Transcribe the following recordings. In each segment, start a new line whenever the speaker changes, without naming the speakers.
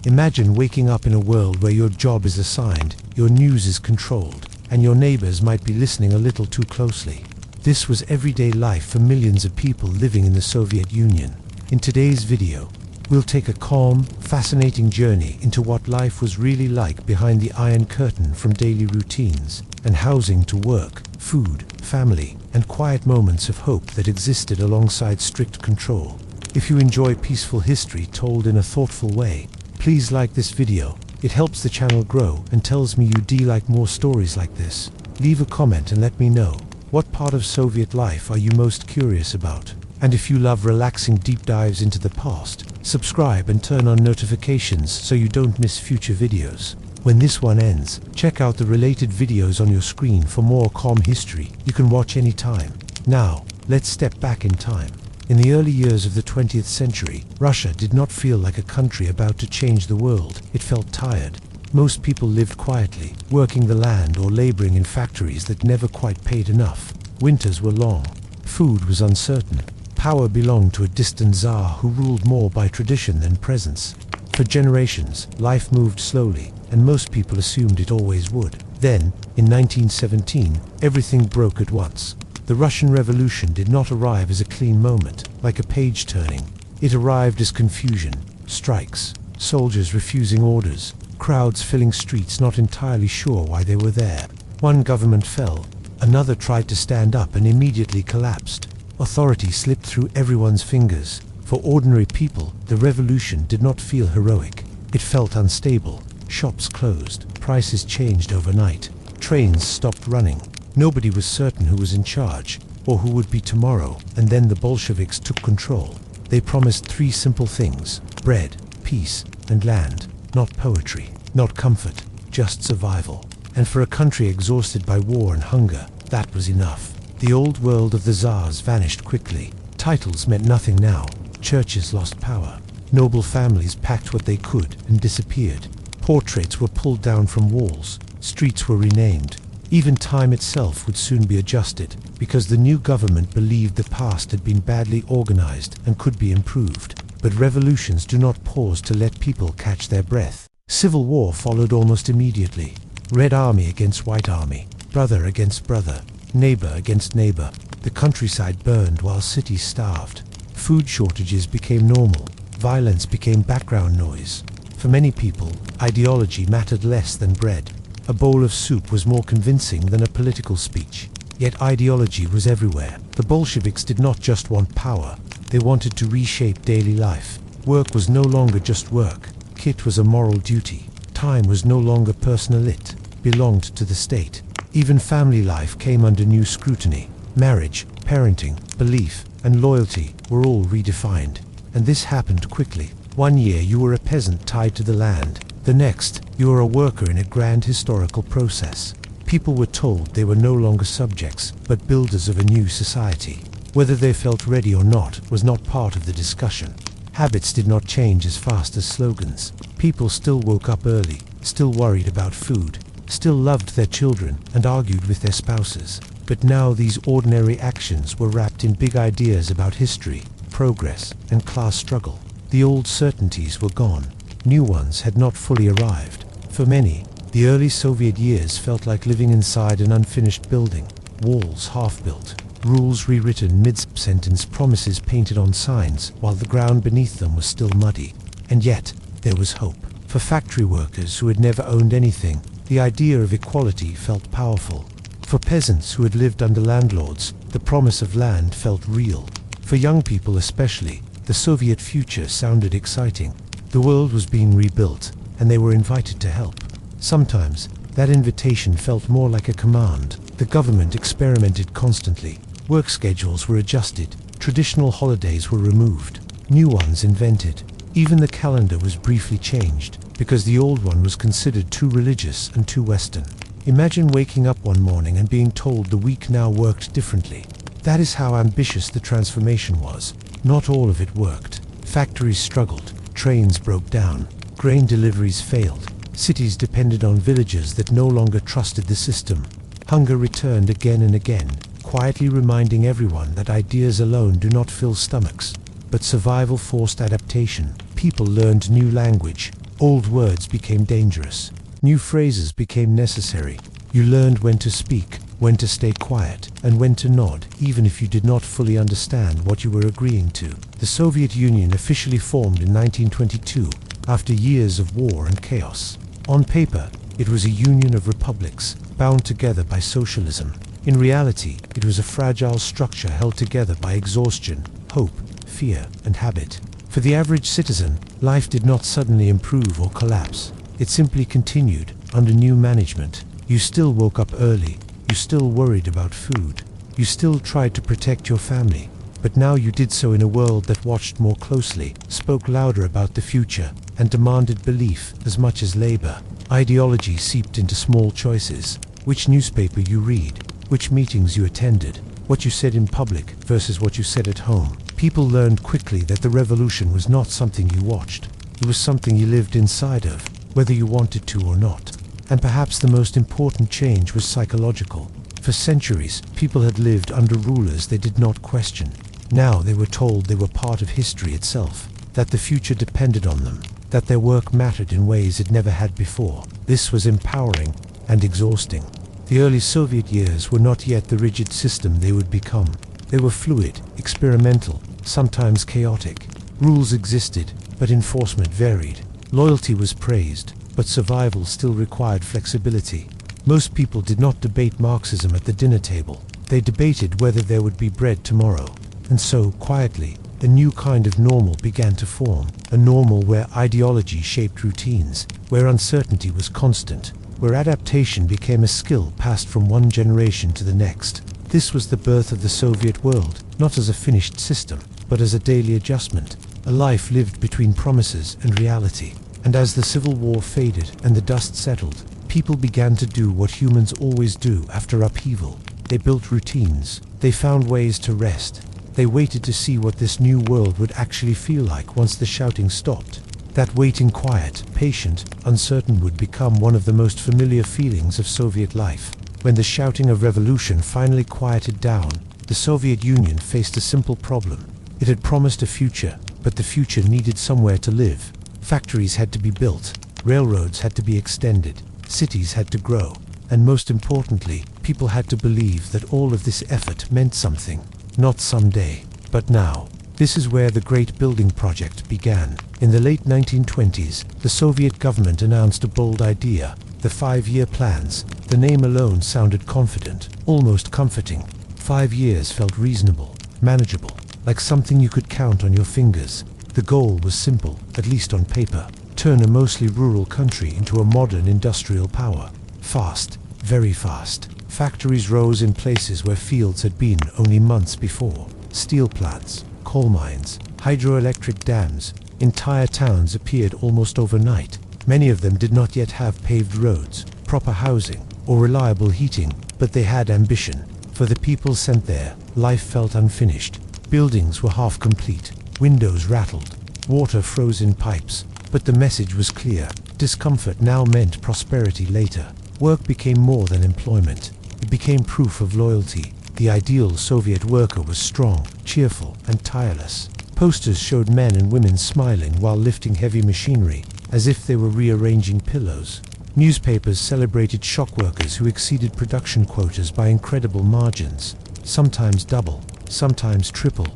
Imagine waking up in a world where your job is assigned, your news is controlled, and your neighbors might be listening a little too closely. This was everyday life for millions of people living in the Soviet Union. In today's video, we'll take a calm, fascinating journey into what life was really like behind the Iron Curtain, from daily routines and housing to work, food, family, and quiet moments of hope that existed alongside strict control. If you enjoy peaceful history told in a thoughtful way, please like this video. It helps the channel grow and tells me you do like more stories like this. Leave a comment and let me know, what part of Soviet life are you most curious about? And if you love relaxing deep dives into the past, subscribe and turn on notifications so you don't miss future videos. When this one ends, check out the related videos on your screen for more calm history you can watch anytime. Now, let's step back in time. In the early years of the 20th century, Russia did not feel like a country about to change the world. It felt tired. Most people lived quietly, working the land or laboring in factories that never quite paid enough. Winters were long. Food was uncertain. Power belonged to a distant Tsar who ruled more by tradition than presence. For generations, life moved slowly, and most people assumed it always would. Then, in 1917, everything broke at once. The Russian Revolution did not arrive as a clean moment, like a page turning. It arrived as confusion, strikes, soldiers refusing orders, crowds filling streets not entirely sure why they were there. One government fell, another tried to stand up and immediately collapsed. Authority slipped through everyone's fingers. For ordinary people, the revolution did not feel heroic. It felt unstable. Shops closed, prices changed overnight, trains stopped running. Nobody was certain who was in charge, or who would be tomorrow, and then the Bolsheviks took control. They promised three simple things: bread, peace, and land. Not poetry, not comfort, just survival. And for a country exhausted by war and hunger, that was enough. The old world of the Tsars vanished quickly. Titles meant nothing now. Churches lost power. Noble families packed what they could and disappeared. Portraits were pulled down from walls. Streets were renamed. Even time itself would soon be adjusted, because the new government believed the past had been badly organized and could be improved. But revolutions do not pause to let people catch their breath. Civil war followed almost immediately. Red Army against White Army, brother against brother, neighbor against neighbor. The countryside burned while cities starved. Food shortages became normal. Violence became background noise. For many people, ideology mattered less than bread. A bowl of soup was more convincing than a political speech. Yet ideology was everywhere. The Bolsheviks did not just want power. They wanted to reshape daily life. Work was no longer just work. It was a moral duty. Time was no longer personal, it belonged to the state. Even family life came under new scrutiny. Marriage, parenting, belief, and loyalty were all redefined. And this happened quickly. One year you were a peasant tied to the land. The next, you were a worker in a grand historical process. People were told they were no longer subjects, but builders of a new society. Whether they felt ready or not was not part of the discussion. Habits did not change as fast as slogans. People still woke up early, still worried about food, still loved their children and argued with their spouses. But now these ordinary actions were wrapped in big ideas about history, progress, and class struggle. The old certainties were gone. New ones had not fully arrived. For many, the early Soviet years felt like living inside an unfinished building. Walls half-built, rules rewritten mid-sentence, promises painted on signs, while the ground beneath them was still muddy. And yet, there was hope. For factory workers who had never owned anything, the idea of equality felt powerful. For peasants who had lived under landlords, the promise of land felt real. For young people especially, the Soviet future sounded exciting. The world was being rebuilt, and they were invited to help. Sometimes, that invitation felt more like a command. The government experimented constantly. Work schedules were adjusted, traditional holidays were removed, new ones invented. Even the calendar was briefly changed, because the old one was considered too religious and too Western. Imagine waking up one morning and being told the week now worked differently. That is how ambitious the transformation was. Not all of it worked. Factories struggled. Trains broke down, grain deliveries failed, cities depended on villagers that no longer trusted the system. Hunger returned again and again, quietly reminding everyone that ideas alone do not fill stomachs, but survival forced adaptation. People learned new language, Old words became dangerous. New phrases became necessary. You learned when to speak, when to stay quiet, and when to nod, even if you did not fully understand what you were agreeing to. The Soviet Union officially formed in 1922, after years of war and chaos. On paper, it was a union of republics, bound together by socialism. In reality, it was a fragile structure held together by exhaustion, hope, fear, and habit. For the average citizen, life did not suddenly improve or collapse. It simply continued, under new management. You still woke up early. You still worried about food. You still tried to protect your family. But now you did so in a world that watched more closely, spoke louder about the future, and demanded belief as much as labor. Ideology seeped into small choices. Which newspaper you read, which meetings you attended, what you said in public versus what you said at home. People learned quickly that the revolution was not something you watched. It was something you lived inside of, whether you wanted to or not. And perhaps the most important change was psychological. For centuries, people had lived under rulers they did not question. Now they were told they were part of history itself, that the future depended on them, that their work mattered in ways it never had before. This was empowering and exhausting. The early Soviet years were not yet the rigid system they would become. They were fluid, experimental, sometimes chaotic. Rules existed, but enforcement varied. Loyalty was praised, but survival still required flexibility. Most people did not debate Marxism at the dinner table. They debated whether there would be bread tomorrow. And so, quietly, a new kind of normal began to form. A normal where ideology shaped routines, where uncertainty was constant, where adaptation became a skill passed from one generation to the next. This was the birth of the Soviet world, not as a finished system, but as a daily adjustment, a life lived between promises and reality. And as the Civil War faded and the dust settled, people began to do what humans always do after upheaval. They built routines. They found ways to rest. They waited to see what this new world would actually feel like once the shouting stopped. That waiting, quiet, patient, uncertain would become one of the most familiar feelings of Soviet life. When the shouting of revolution finally quieted down, the Soviet Union faced a simple problem. It had promised a future, but the future needed somewhere to live. Factories had to be built, railroads had to be extended, cities had to grow, and most importantly, people had to believe that all of this effort meant something. Not someday, but now. This is where the great building project began. In the late 1920s, the Soviet government announced a bold idea, the 5-year plans. The name alone sounded confident, almost comforting. 5 years felt reasonable, manageable, like something you could count on your fingers. The goal was simple, at least on paper: turn a mostly rural country into a modern industrial power. Fast, very fast. Factories rose in places where fields had been only months before. Steel plants, coal mines, hydroelectric dams. Entire towns appeared almost overnight. Many of them did not yet have paved roads, proper housing, or reliable heating, but they had ambition. For the people sent there, life felt unfinished. Buildings were half complete. Windows rattled. Water froze in pipes. But the message was clear. Discomfort now meant prosperity later. Work became more than employment. It became proof of loyalty. The ideal Soviet worker was strong, cheerful, and tireless. Posters showed men and women smiling while lifting heavy machinery, as if they were rearranging pillows. Newspapers celebrated shock workers who exceeded production quotas by incredible margins, sometimes double, sometimes triple.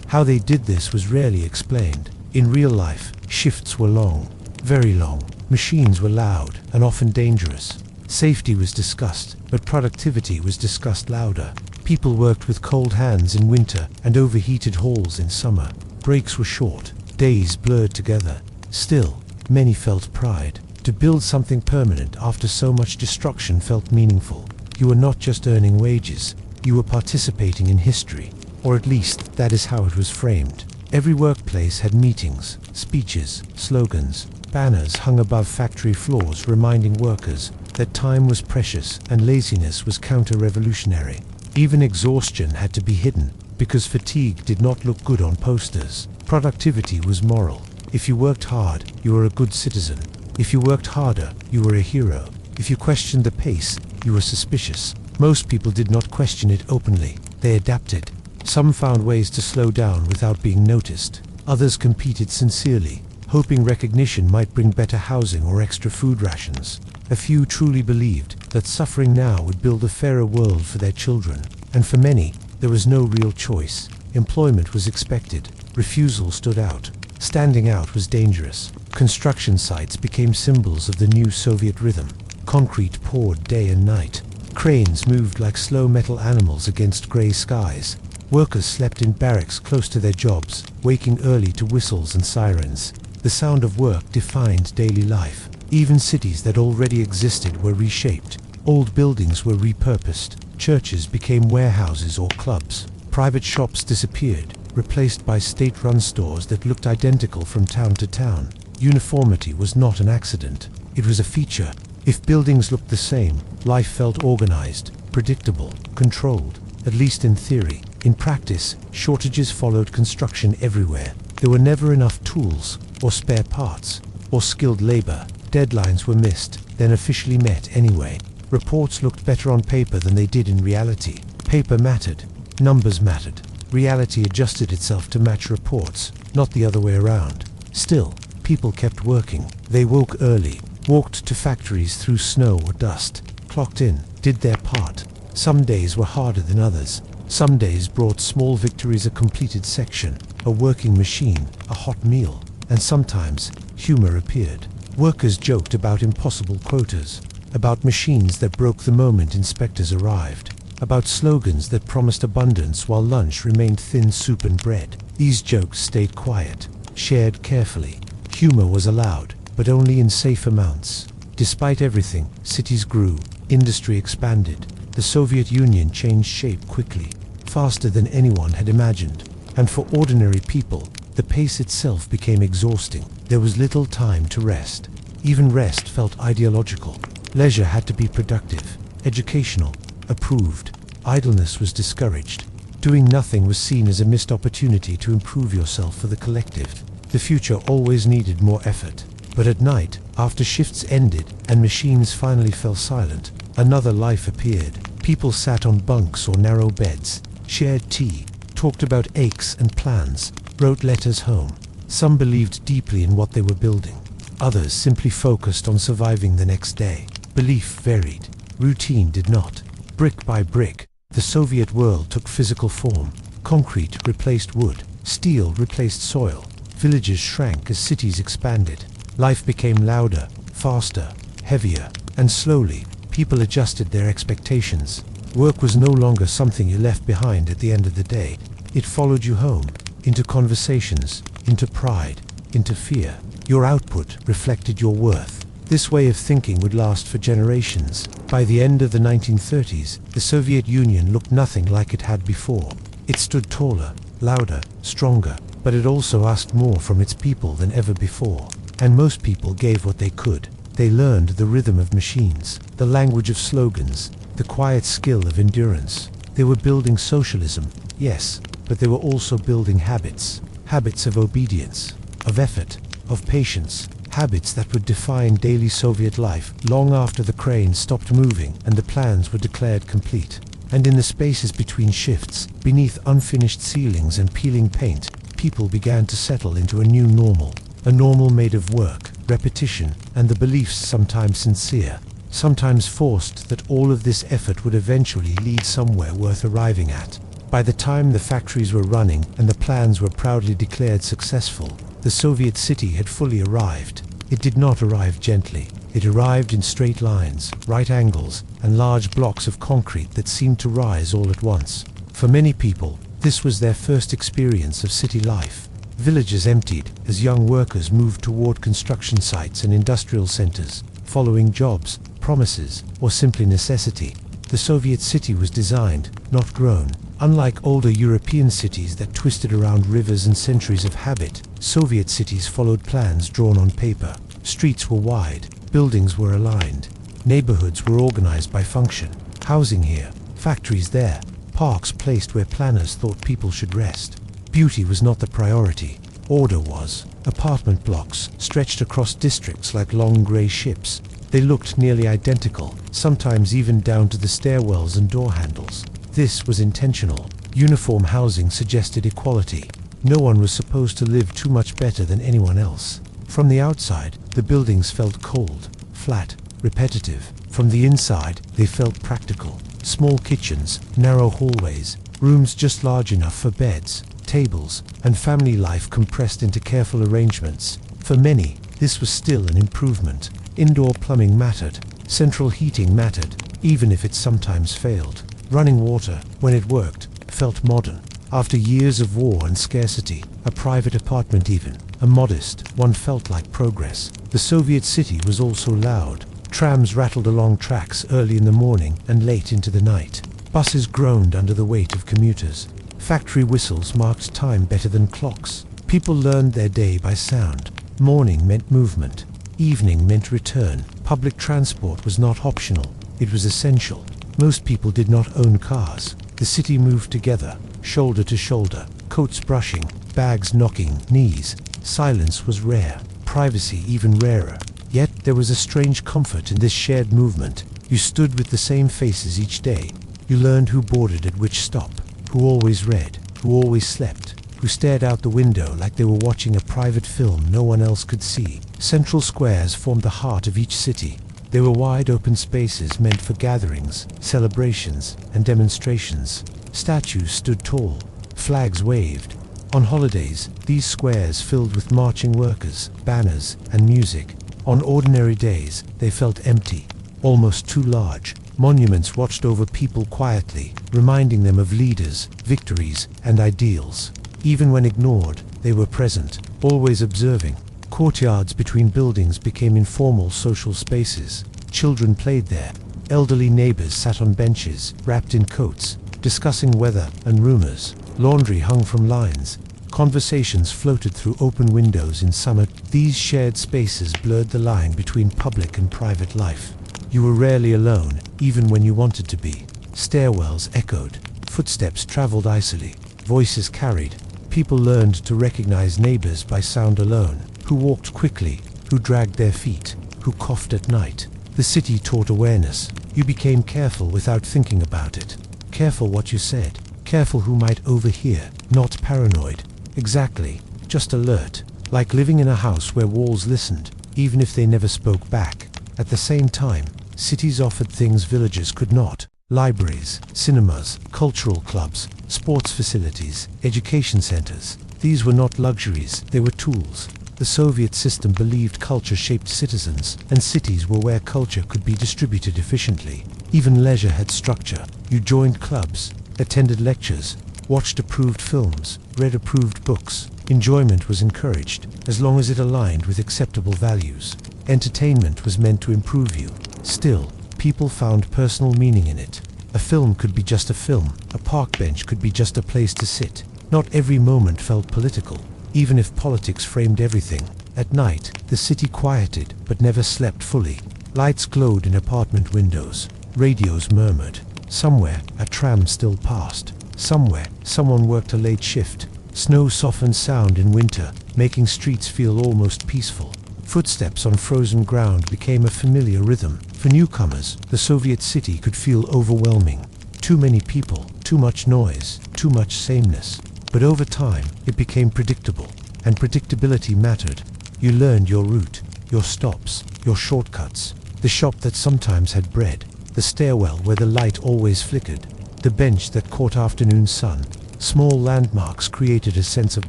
How they did this was rarely explained. In real life, shifts were long, very long. Machines were loud and often dangerous. Safety was discussed, but productivity was discussed louder. People worked with cold hands in winter and overheated halls in summer. Breaks were short, days blurred together. Still, many felt pride. To build something permanent after so much destruction felt meaningful. You were not just earning wages, you were participating in history. Or at least, that is how it was framed. Every workplace had meetings, speeches, slogans. Banners hung above factory floors reminding workers that time was precious and laziness was counter-revolutionary. Even exhaustion had to be hidden, because fatigue did not look good on posters. Productivity was moral. If you worked hard, you were a good citizen. If you worked harder, you were a hero. If you questioned the pace, you were suspicious. Most people did not question it openly. They adapted. Some found ways to slow down without being noticed. Others competed sincerely, hoping recognition might bring better housing or extra food rations. A few truly believed that suffering now would build a fairer world for their children, and for many, there was no real choice. Employment was expected, refusal stood out. Standing out was dangerous. Construction sites became symbols of the new Soviet rhythm. Concrete poured day and night. Cranes moved like slow metal animals against grey skies. Workers slept in barracks close to their jobs, waking early to whistles and sirens. The sound of work defined daily life. Even cities that already existed were reshaped. Old buildings were repurposed. Churches became warehouses or clubs. Private shops disappeared, replaced by state-run stores that looked identical from town to town. Uniformity was not an accident. It was a feature. If buildings looked the same, life felt organized, predictable, controlled, at least in theory. In practice, shortages followed construction everywhere. There were never enough tools, or spare parts, or skilled labor. Deadlines were missed, then officially met anyway. Reports looked better on paper than they did in reality. Paper mattered. Numbers mattered. Reality adjusted itself to match reports, not the other way around. Still, people kept working. They woke early, walked to factories through snow or dust, clocked in, did their part. Some days were harder than others. Some days brought small victories, a completed section, a working machine, a hot meal, and sometimes humor appeared. Workers joked about impossible quotas, about machines that broke the moment inspectors arrived, about slogans that promised abundance while lunch remained thin soup and bread. These jokes stayed quiet, shared carefully. Humor was allowed, but only in safe amounts. Despite everything, cities grew, industry expanded. The Soviet Union changed shape quickly, faster than anyone had imagined. And for ordinary people, the pace itself became exhausting. There was little time to rest. Even rest felt ideological. Leisure had to be productive, educational, approved. Idleness was discouraged. Doing nothing was seen as a missed opportunity to improve yourself for the collective. The future always needed more effort. But at night, after shifts ended and machines finally fell silent, another life appeared. People sat on bunks or narrow beds, shared tea, talked about aches and plans, wrote letters home. Some believed deeply in what they were building. Others simply focused on surviving the next day. Belief varied. Routine did not. Brick by brick, the Soviet world took physical form. Concrete replaced wood. Steel replaced soil. Villages shrank as cities expanded. Life became louder, faster, heavier, and slowly, people adjusted their expectations. Work was no longer something you left behind at the end of the day. It followed you home, into conversations, into pride, into fear. Your output reflected your worth. This way of thinking would last for generations. By the end of the 1930s, the Soviet Union looked nothing like it had before. It stood taller, louder, stronger, but it also asked more from its people than ever before. And most people gave what they could. They learned the rhythm of machines, the language of slogans, the quiet skill of endurance. They were building socialism, yes, but they were also building habits. Habits of obedience, of effort, of patience. Habits that would define daily Soviet life long after the cranes stopped moving and the plans were declared complete. And in the spaces between shifts, beneath unfinished ceilings and peeling paint, people began to settle into a new normal. A normal made of work, repetition, and the beliefs, sometimes sincere, sometimes forced, that all of this effort would eventually lead somewhere worth arriving at. By the time the factories were running and the plans were proudly declared successful, the Soviet city had fully arrived. It did not arrive gently. It arrived in straight lines, right angles, and large blocks of concrete that seemed to rise all at once. For many people, this was their first experience of city life. Villages emptied as young workers moved toward construction sites and industrial centers, following jobs, promises, or simply necessity. The Soviet city was designed, not grown. Unlike older European cities that twisted around rivers and centuries of habit, Soviet cities followed plans drawn on paper. Streets were wide, buildings were aligned, neighborhoods were organized by function. Housing here, factories there, parks placed where planners thought people should rest. Beauty was not the priority. Order was. Apartment blocks stretched across districts like long grey ships. They looked nearly identical, sometimes even down to the stairwells and door handles. This was intentional. Uniform housing suggested equality. No one was supposed to live too much better than anyone else. From the outside, the buildings felt cold, flat, repetitive. From the inside, they felt practical. Small kitchens, narrow hallways, rooms just large enough for beds, tables, and family life compressed into careful arrangements. For many, this was still an improvement. Indoor plumbing mattered. Central heating mattered, even if it sometimes failed. Running water, when it worked, felt modern. After years of war and scarcity, a private apartment even, a modest one, felt like progress. The Soviet city was also loud. Trams rattled along tracks early in the morning and late into the night. Buses groaned under the weight of commuters. Factory whistles marked time better than clocks. People learned their day by sound. Morning meant movement. Evening meant return. Public transport was not optional. It was essential. Most people did not own cars. The city moved together, shoulder to shoulder, coats brushing, bags knocking knees. Silence was rare, privacy even rarer. Yet there was a strange comfort in this shared movement. You stood with the same faces each day. You learned who boarded at which stop, who always read, who always slept, who stared out the window like they were watching a private film no one else could see. Central squares formed the heart of each city. They were wide open spaces meant for gatherings, celebrations, and demonstrations. Statues stood tall, flags waved. On holidays, these squares filled with marching workers, banners, and music. On ordinary days, they felt empty, almost too large. Monuments watched over people quietly, reminding them of leaders, victories, and ideals. Even when ignored, they were present, always observing. Courtyards between buildings became informal social spaces. Children played there. Elderly neighbors sat on benches, wrapped in coats, discussing weather and rumors. Laundry hung from lines. Conversations floated through open windows in summer. These shared spaces blurred the line between public and private life. You were rarely alone, even when you wanted to be. Stairwells echoed. Footsteps traveled icily. Voices carried. People learned to recognize neighbors by sound alone. Who walked quickly, who dragged their feet, who coughed at night. The city taught awareness. You became careful without thinking about it. Careful what you said. Careful who might overhear. Not paranoid. Exactly. Just alert. Like living in a house where walls listened, even if they never spoke back. At the same time, cities offered things villages could not. Libraries, cinemas, cultural clubs, sports facilities, education centers. These were not luxuries, they were tools. The Soviet system believed culture shaped citizens, and cities were where culture could be distributed efficiently. Even leisure had structure. You joined clubs, attended lectures, watched approved films, read approved books. Enjoyment was encouraged, as long as it aligned with acceptable values. Entertainment was meant to improve you. Still, people found personal meaning in it. A film could be just a film. A park bench could be just a place to sit. Not every moment felt political, even if politics framed everything. At night, the city quieted, but never slept fully. Lights glowed in apartment windows. Radios murmured. Somewhere, a tram still passed. Somewhere, someone worked a late shift. Snow softened sound in winter, making streets feel almost peaceful. Footsteps on frozen ground became a familiar rhythm. For newcomers, the Soviet city could feel overwhelming. Too many people, too much noise, too much sameness. But over time, it became predictable, and predictability mattered. You learned your route, your stops, your shortcuts. The shop that sometimes had bread, the stairwell where the light always flickered, the bench that caught afternoon sun. Small landmarks created a sense of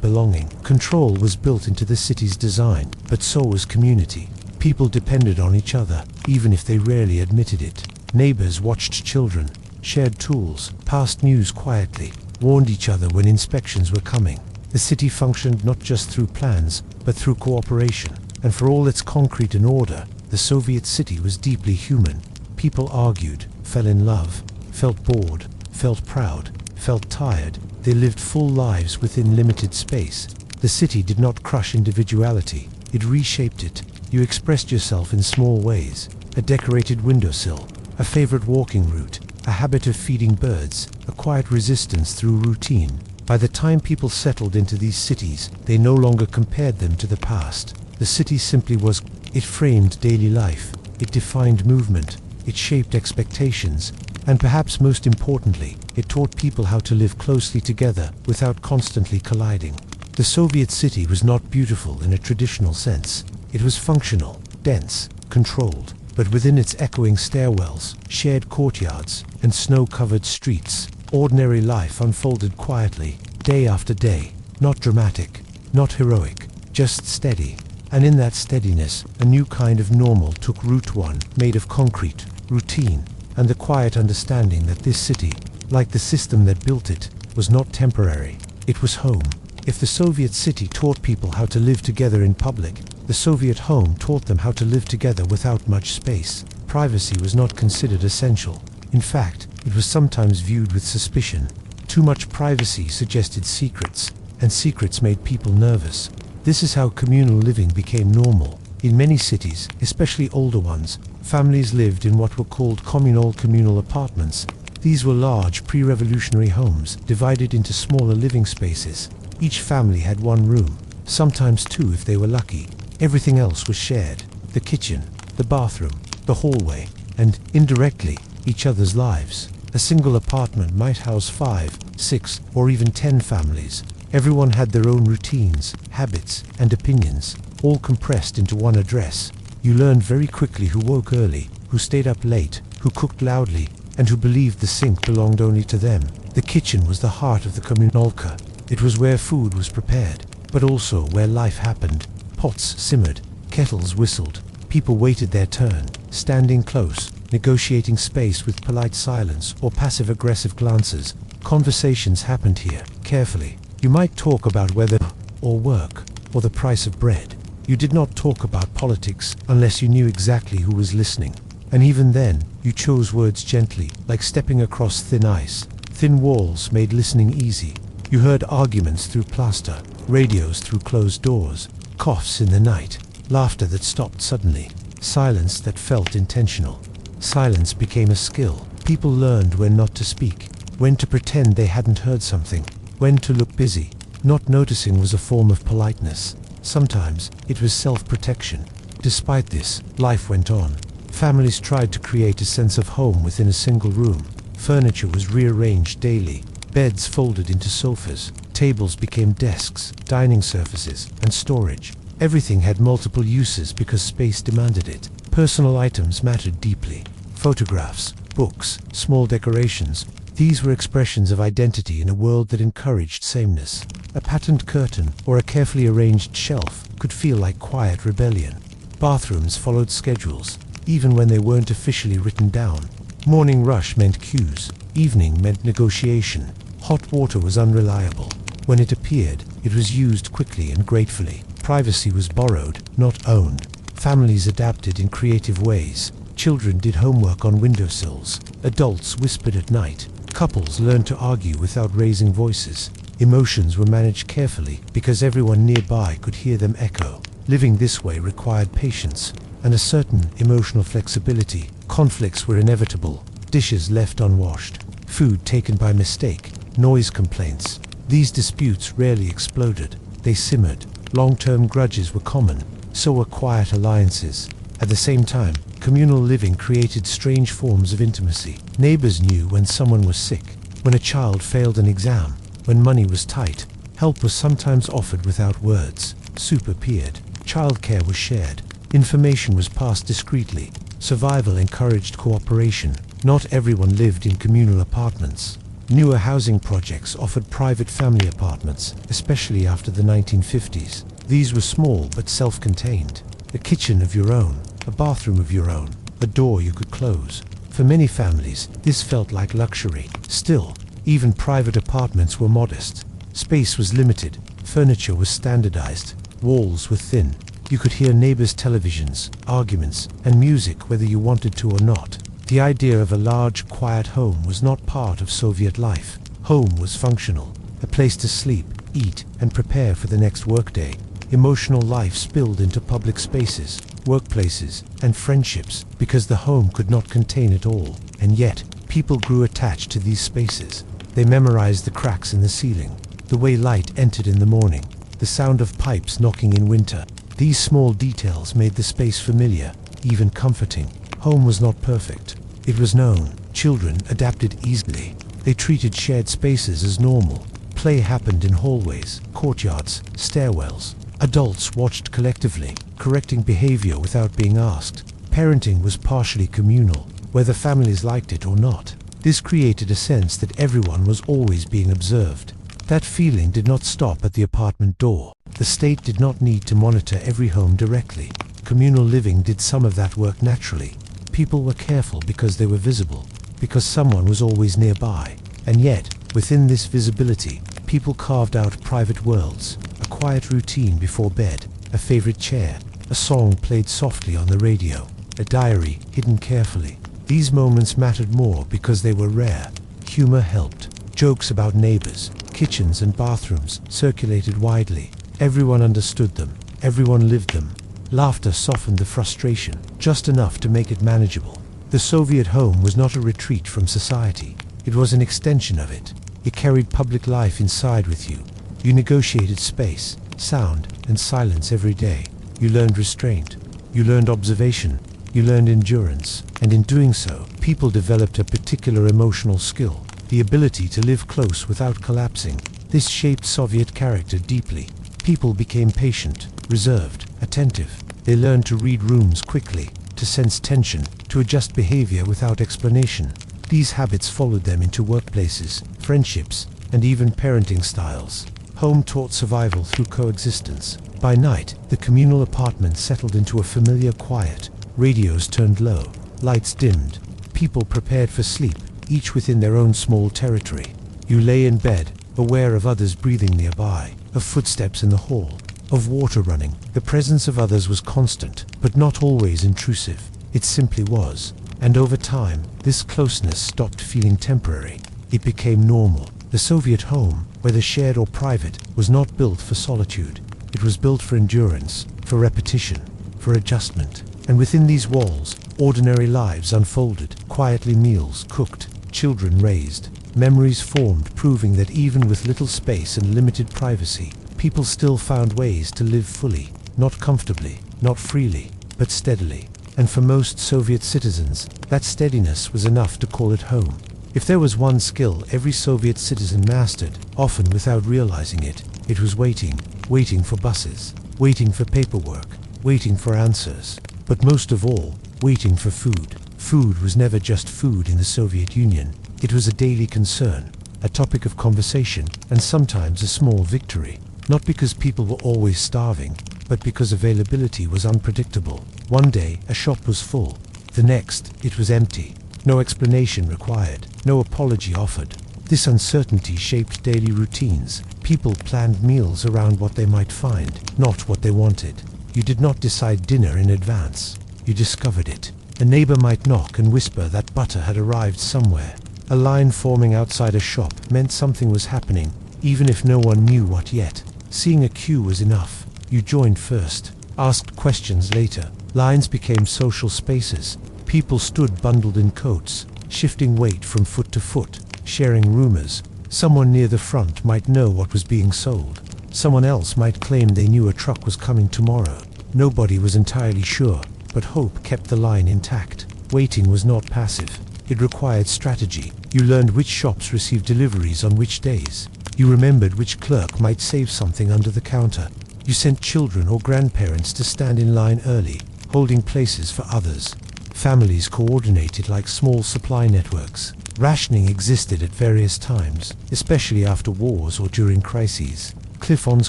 belonging. Control was built into the city's design, but so was community. People depended on each other, even if they rarely admitted it. Neighbors watched children, shared tools, passed news quietly, warned each other when inspections were coming. The city functioned not just through plans, but through cooperation. And for all its concrete and order, the Soviet city was deeply human. People argued, fell in love, felt bored, felt proud, felt tired. They lived full lives within limited space. The city did not crush individuality. It reshaped it. You expressed yourself in small ways. A decorated windowsill, a favorite walking route, a habit of feeding birds, a quiet resistance through routine. By the time people settled into these cities, they no longer compared them to the past. The city simply was. It framed daily life. It defined movement. It shaped expectations. And perhaps most importantly, it taught people how to live closely together without constantly colliding. The Soviet city was not beautiful in a traditional sense. It was functional, dense, controlled, but within its echoing stairwells, shared courtyards, and snow-covered streets, ordinary life unfolded quietly, day after day, not dramatic, not heroic, just steady. And in that steadiness, a new kind of normal took root, one made of concrete, routine, and the quiet understanding that this city, like the system that built it, was not temporary. It was home. If the Soviet city taught people how to live together in public, the Soviet home taught them how to live together without much space. Privacy was not considered essential. In fact, it was sometimes viewed with suspicion. Too much privacy suggested secrets, and secrets made people nervous. This is how communal living became normal. In many cities, especially older ones, families lived in what were called communal apartments. These were large pre-revolutionary homes, divided into smaller living spaces. Each family had one room, sometimes two if they were lucky. Everything else was shared: the kitchen, the bathroom, the hallway, and, indirectly, each other's lives. A single apartment might house 5, 6, or even 10 families. Everyone had their own routines, habits, and opinions, all compressed into one address. You learned very quickly who woke early, who stayed up late, who cooked loudly, and who believed the sink belonged only to them. The kitchen was the heart of the communalka. It was where food was prepared, but also where life happened. Pots simmered, kettles whistled, people waited their turn, standing close, negotiating space with polite silence or passive-aggressive glances. Conversations happened here, carefully. You might talk about weather, or work, or the price of bread. You did not talk about politics unless you knew exactly who was listening. And even then, you chose words gently, like stepping across thin ice. Thin walls made listening easy. You heard arguments through plaster, radios through closed doors, coughs in the night, laughter that stopped suddenly, silence that felt intentional. Silence became a skill. People learned when not to speak, when to pretend they hadn't heard something, when to look busy. Not noticing was a form of politeness. Sometimes it was self-protection. Despite this, life went on. Families tried to create a sense of home within a single room. Furniture was rearranged daily. Beds folded into sofas. Tables became desks, dining surfaces, and storage. Everything had multiple uses because space demanded it. Personal items mattered deeply. Photographs, books, small decorations. These were expressions of identity in a world that encouraged sameness. A patterned curtain or a carefully arranged shelf could feel like quiet rebellion. Bathrooms followed schedules, even when they weren't officially written down. Morning rush meant queues. Evening meant negotiation. Hot water was unreliable. When it appeared, it was used quickly and gratefully. Privacy was borrowed, not owned. Families adapted in creative ways. Children did homework on windowsills. Adults whispered at night. Couples learned to argue without raising voices. Emotions were managed carefully because everyone nearby could hear them echo. Living this way required patience and a certain emotional flexibility. Conflicts were inevitable. Dishes left unwashed. Food taken by mistake. Noise complaints. These disputes rarely exploded. They simmered. Long-term grudges were common. So were quiet alliances. At the same time, communal living created strange forms of intimacy. Neighbors knew when someone was sick, when a child failed an exam, when money was tight. Help was sometimes offered without words. Soup appeared. Childcare was shared. Information was passed discreetly. Survival encouraged cooperation. Not everyone lived in communal apartments. Newer housing projects offered private family apartments, especially after the 1950s. These were small but self-contained. A kitchen of your own, a bathroom of your own, a door you could close. For many families, this felt like luxury. Still, even private apartments were modest. Space was limited, furniture was standardized, walls were thin. You could hear neighbors' televisions, arguments, and music whether you wanted to or not. The idea of a large, quiet home was not part of Soviet life. Home was functional, a place to sleep, eat, and prepare for the next workday. Emotional life spilled into public spaces, workplaces, and friendships because the home could not contain it all. And yet, people grew attached to these spaces. They memorized the cracks in the ceiling, the way light entered in the morning, the sound of pipes knocking in winter. These small details made the space familiar, even comforting. Home was not perfect. It was known. Children adapted easily. They treated shared spaces as normal. Play happened in hallways, courtyards, stairwells. Adults watched collectively, correcting behavior without being asked. Parenting was partially communal, whether families liked it or not. This created a sense that everyone was always being observed. That feeling did not stop at the apartment door. The state did not need to monitor every home directly. Communal living did some of that work naturally. People were careful because they were visible, because someone was always nearby. And yet, within this visibility, people carved out private worlds, a quiet routine before bed, a favorite chair, a song played softly on the radio, a diary hidden carefully. These moments mattered more because they were rare. Humor helped. Jokes about neighbors, kitchens and bathrooms circulated widely. Everyone understood them. Everyone lived them. Laughter softened the frustration, just enough to make it manageable. The Soviet home was not a retreat from society. It was an extension of it. It carried public life inside with you. You negotiated space, sound, and silence every day. You learned restraint. You learned observation. You learned endurance. And in doing so, people developed a particular emotional skill, the ability to live close without collapsing. This shaped Soviet character deeply. People became patient, reserved, attentive. They learned to read rooms quickly, to sense tension, to adjust behavior without explanation. These habits followed them into workplaces, friendships, and even parenting styles. Home taught survival through coexistence. By night, the communal apartment settled into a familiar quiet. Radios turned low, lights dimmed. People prepared for sleep, each within their own small territory. You lay in bed, aware of others breathing nearby, of footsteps in the hall, of water running. The presence of others was constant, but not always intrusive. It simply was. And over time, this closeness stopped feeling temporary. It became normal. The Soviet home, whether shared or private, was not built for solitude. It was built for endurance, for repetition, for adjustment. And within these walls, ordinary lives unfolded, quietly meals cooked, children raised, memories formed, proving that even with little space and limited privacy, people still found ways to live fully, not comfortably, not freely, but steadily. And for most Soviet citizens, that steadiness was enough to call it home. If there was one skill every Soviet citizen mastered, often without realizing it, it was waiting. Waiting for buses, waiting for paperwork, waiting for answers. But most of all, waiting for food. Food was never just food in the Soviet Union. It was a daily concern, a topic of conversation, and sometimes a small victory. Not because people were always starving, but because availability was unpredictable. One day, a shop was full. The next, it was empty. No explanation required, no apology offered. This uncertainty shaped daily routines. People planned meals around what they might find, not what they wanted. You did not decide dinner in advance. You discovered it. A neighbor might knock and whisper that butter had arrived somewhere. A line forming outside a shop meant something was happening, even if no one knew what yet. Seeing a queue was enough. You joined first, asked questions later. Lines became social spaces. People stood bundled in coats, shifting weight from foot to foot, sharing rumors. Someone near the front might know what was being sold. Someone else might claim they knew a truck was coming tomorrow. Nobody was entirely sure, but hope kept the line intact. Waiting was not passive. It required strategy. You learned which shops received deliveries on which days. You remembered which clerk might save something under the counter. You sent children or grandparents to stand in line early, holding places for others. Families coordinated like small supply networks. Rationing existed at various times, especially after wars or during crises. Cliff-ons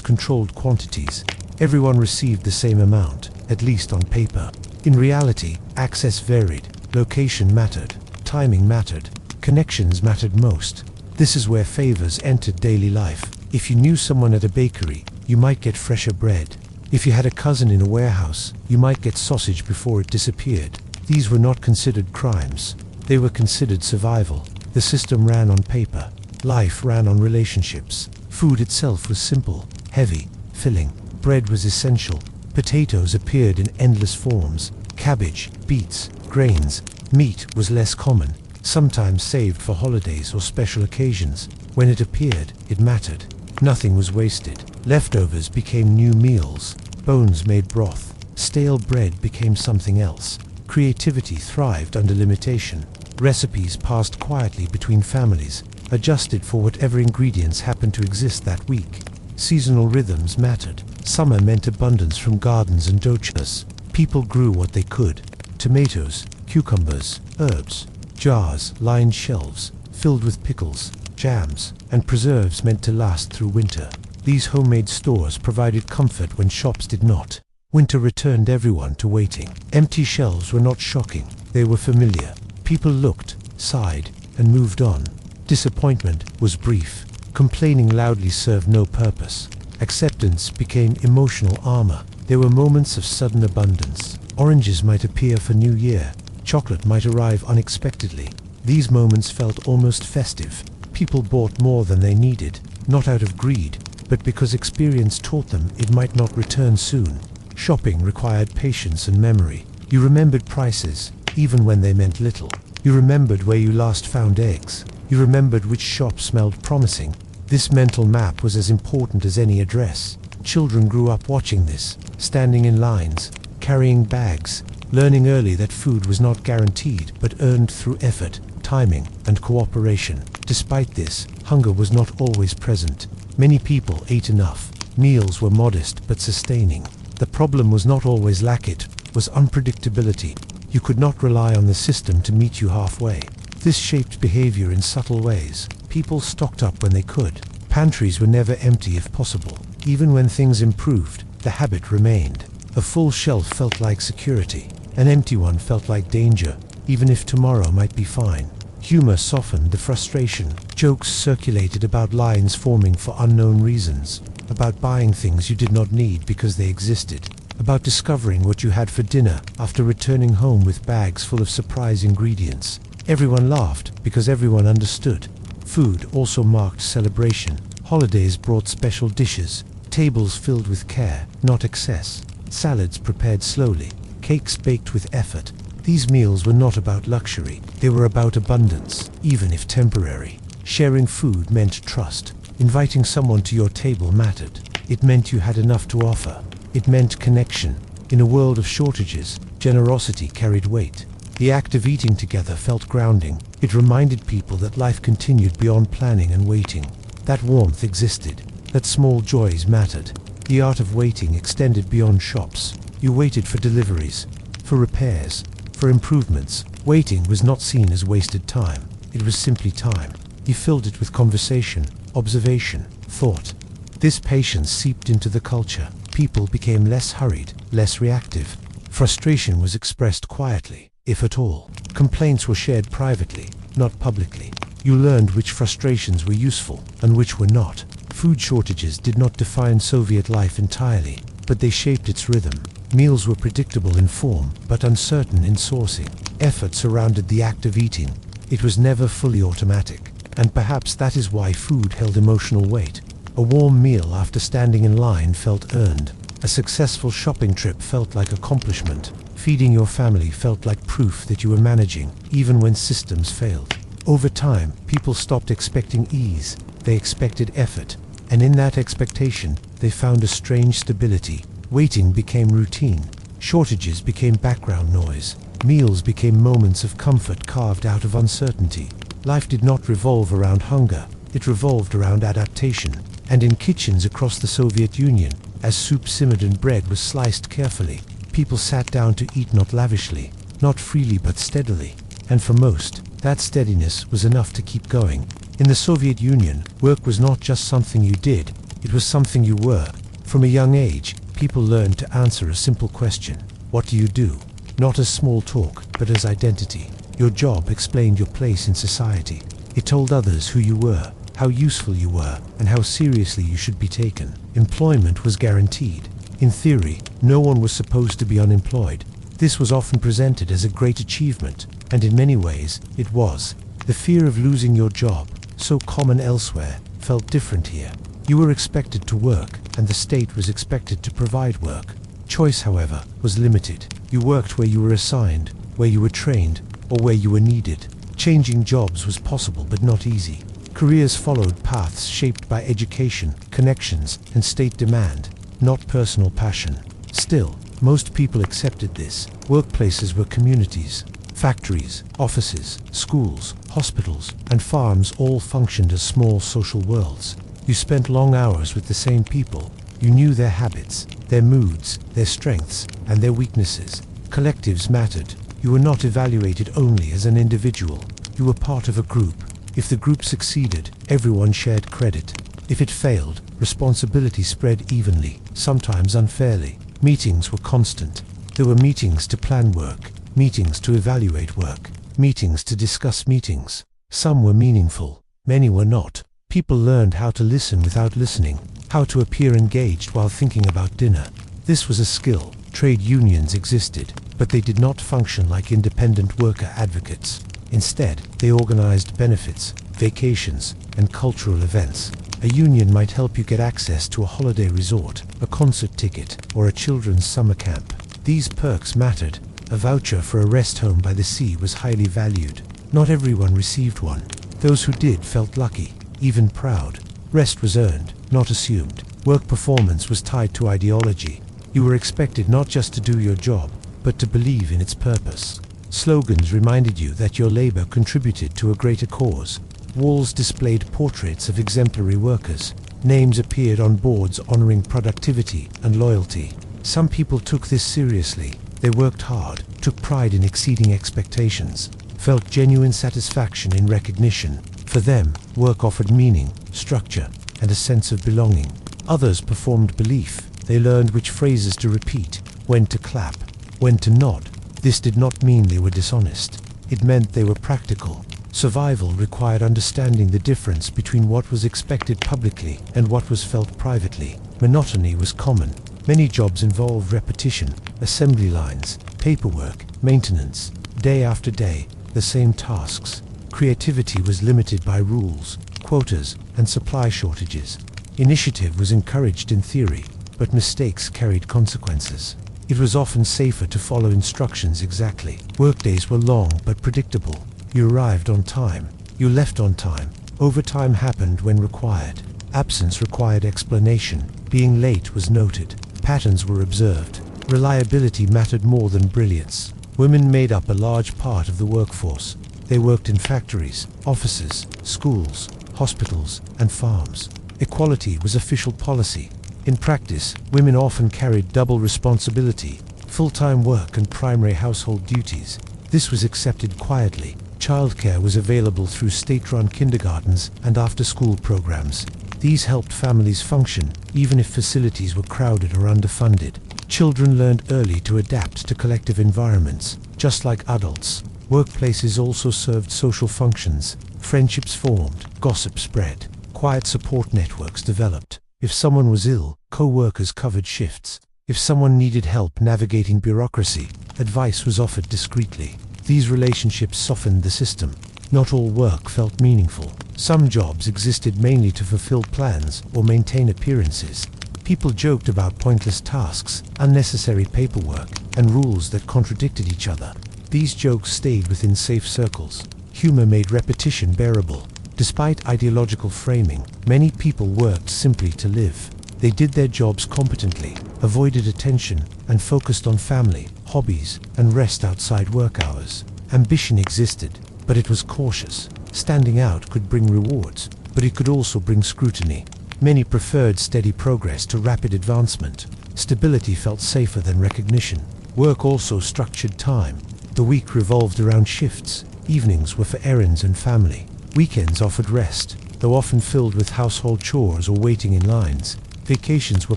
controlled quantities. Everyone received the same amount, at least on paper. In reality, access varied. Location mattered. Timing mattered. Connections mattered most. This is where favors entered daily life. If you knew someone at a bakery, you might get fresher bread. If you had a cousin in a warehouse, you might get sausage before it disappeared. These were not considered crimes. They were considered survival. The system ran on paper. Life ran on relationships. Food itself was simple, heavy, filling. Bread was essential. Potatoes appeared in endless forms. Cabbage, beets, grains. Meat was less common, sometimes saved for holidays or special occasions. When it appeared, it mattered. Nothing was wasted. Leftovers became new meals. Bones made broth. Stale bread became something else. Creativity thrived under limitation. Recipes passed quietly between families. adjusted for whatever ingredients happened to exist that week. Seasonal rhythms mattered. Summer meant abundance from gardens and dochas. People grew what they could. Tomatoes, cucumbers, herbs. Jars lined shelves, filled with pickles, jams, and preserves meant to last through winter. These homemade stores provided comfort when shops did not. Winter returned everyone to waiting. Empty shelves were not shocking. They were familiar. People looked, sighed, and moved on. Disappointment was brief. Complaining loudly served no purpose. Acceptance became emotional armor. There were moments of sudden abundance. Oranges might appear for New Year. Chocolate might arrive unexpectedly. These moments felt almost festive. People bought more than they needed, not out of greed, but because experience taught them it might not return soon. Shopping required patience and memory. You remembered prices, even when they meant little. You remembered where you last found eggs. You remembered which shop smelled promising. This mental map was as important as any address. Children grew up watching this, standing in lines, carrying bags, learning early that food was not guaranteed but earned through effort, timing, and cooperation. Despite this, hunger was not always present. Many people ate enough. Meals were modest but sustaining. The problem was not always lack, it was unpredictability. You could not rely on the system to meet you halfway. This shaped behavior in subtle ways. People stocked up when they could. Pantries were never empty if possible. Even when things improved, the habit remained. A full shelf felt like security. An empty one felt like danger, even if tomorrow might be fine. Humor softened the frustration. Jokes circulated about lines forming for unknown reasons, about buying things you did not need because they existed, about discovering what you had for dinner after returning home with bags full of surprise ingredients. Everyone laughed because everyone understood. Food also marked celebration. Holidays brought special dishes, tables filled with care, not excess, salads prepared slowly, cakes baked with effort. These meals were not about luxury, they were about abundance, even if temporary. Sharing food meant trust. Inviting someone to your table mattered. It meant you had enough to offer. It meant connection. In a world of shortages, generosity carried weight. The act of eating together felt grounding. It reminded people that life continued beyond planning and waiting. That warmth existed. That small joys mattered. The art of waiting extended beyond shops. You waited for deliveries, for repairs, for improvements. Waiting was not seen as wasted time. It was simply time. You filled it with conversation, observation, thought. This patience seeped into the culture. People became less hurried, less reactive. Frustration was expressed quietly, if at all. Complaints were shared privately, not publicly. You learned which frustrations were useful and which were not. Food shortages did not define Soviet life entirely, but they shaped its rhythm. Meals were predictable in form, but uncertain in sourcing. Effort surrounded the act of eating. It was never fully automatic. And perhaps that is why food held emotional weight. A warm meal after standing in line felt earned. A successful shopping trip felt like accomplishment. Feeding your family felt like proof that you were managing, even when systems failed. Over time, people stopped expecting ease. They expected effort. And in that expectation, they found a strange stability. Waiting became routine. Shortages became background noise. Meals became moments of comfort carved out of uncertainty. Life did not revolve around hunger. It revolved around adaptation. And in kitchens across the Soviet Union, as soup simmered and bread was sliced carefully, people sat down to eat not lavishly, not freely but steadily. And for most, that steadiness was enough to keep going. In the Soviet Union, work was not just something you did, it was something you were. From a young age, people learned to answer a simple question: what do you do? Not as small talk, but as identity. Your job explained your place in society. It told others who you were, how useful you were, and how seriously you should be taken. Employment was guaranteed. In theory, no one was supposed to be unemployed. This was often presented as a great achievement, and in many ways, it was. The fear of losing your job, so common elsewhere, felt different here. You were expected to work, and the state was expected to provide work. Choice, however, was limited. You worked where you were assigned, where you were trained, or where you were needed. Changing jobs was possible but not easy. Careers followed paths shaped by education, connections, and state demand, not personal passion. Still, most people accepted this. Workplaces were communities. Factories, offices, schools, hospitals, and farms all functioned as small social worlds. You spent long hours with the same people. You knew their habits, their moods, their strengths, and their weaknesses. Collectives mattered. You were not evaluated only as an individual. You were part of a group. If the group succeeded, everyone shared credit. If it failed, responsibility spread evenly, sometimes unfairly. Meetings were constant. There were meetings to plan work, meetings to evaluate work, meetings to discuss meetings. Some were meaningful, many were not. People learned how to listen without listening, how to appear engaged while thinking about dinner. This was a skill. Trade unions existed, but they did not function like independent worker advocates. Instead, they organized benefits, vacations, and cultural events. A union might help you get access to a holiday resort, a concert ticket, or a children's summer camp. These perks mattered. A voucher for a rest home by the sea was highly valued. Not everyone received one. Those who did felt lucky, even proud. Rest was earned, not assumed. Work performance was tied to ideology. You were expected not just to do your job, but to believe in its purpose. Slogans reminded you that your labor contributed to a greater cause. Walls displayed portraits of exemplary workers. Names appeared on boards honoring productivity and loyalty. Some people took this seriously. They worked hard, took pride in exceeding expectations, felt genuine satisfaction in recognition. For them, work offered meaning, structure, and a sense of belonging. Others performed belief. They learned which phrases to repeat, when to clap, when to nod. This did not mean they were dishonest. It meant they were practical. Survival required understanding the difference between what was expected publicly and what was felt privately. Monotony was common. Many jobs involved repetition, assembly lines, paperwork, maintenance. Day after day, the same tasks. Creativity was limited by rules, quotas, and supply shortages. Initiative was encouraged in theory, but mistakes carried consequences. It was often safer to follow instructions exactly. Workdays were long but predictable. You arrived on time. You left on time. Overtime happened when required. Absence required explanation. Being late was noted. Patterns were observed. Reliability mattered more than brilliance. Women made up a large part of the workforce. They worked in factories, offices, schools, hospitals, and farms. Equality was official policy. In practice, women often carried double responsibility, full-time work and primary household duties. This was accepted quietly. Childcare was available through state-run kindergartens and after-school programs. These helped families function, even if facilities were crowded or underfunded. Children learned early to adapt to collective environments, just like adults. Workplaces also served social functions. Friendships formed, gossip spread, quiet support networks developed. If someone was ill, co-workers covered shifts. If someone needed help navigating bureaucracy, advice was offered discreetly. These relationships softened the system. Not all work felt meaningful. Some jobs existed mainly to fulfill plans or maintain appearances. People joked about pointless tasks, unnecessary paperwork, and rules that contradicted each other. These jokes stayed within safe circles. Humor made repetition bearable. Despite ideological framing, many people worked simply to live. They did their jobs competently, avoided attention, and focused on family, hobbies, and rest outside work hours. Ambition existed, but it was cautious. Standing out could bring rewards, but it could also bring scrutiny. Many preferred steady progress to rapid advancement. Stability felt safer than recognition. Work also structured time. The week revolved around shifts. Evenings were for errands and family. Weekends offered rest, though often filled with household chores or waiting in lines. Vacations were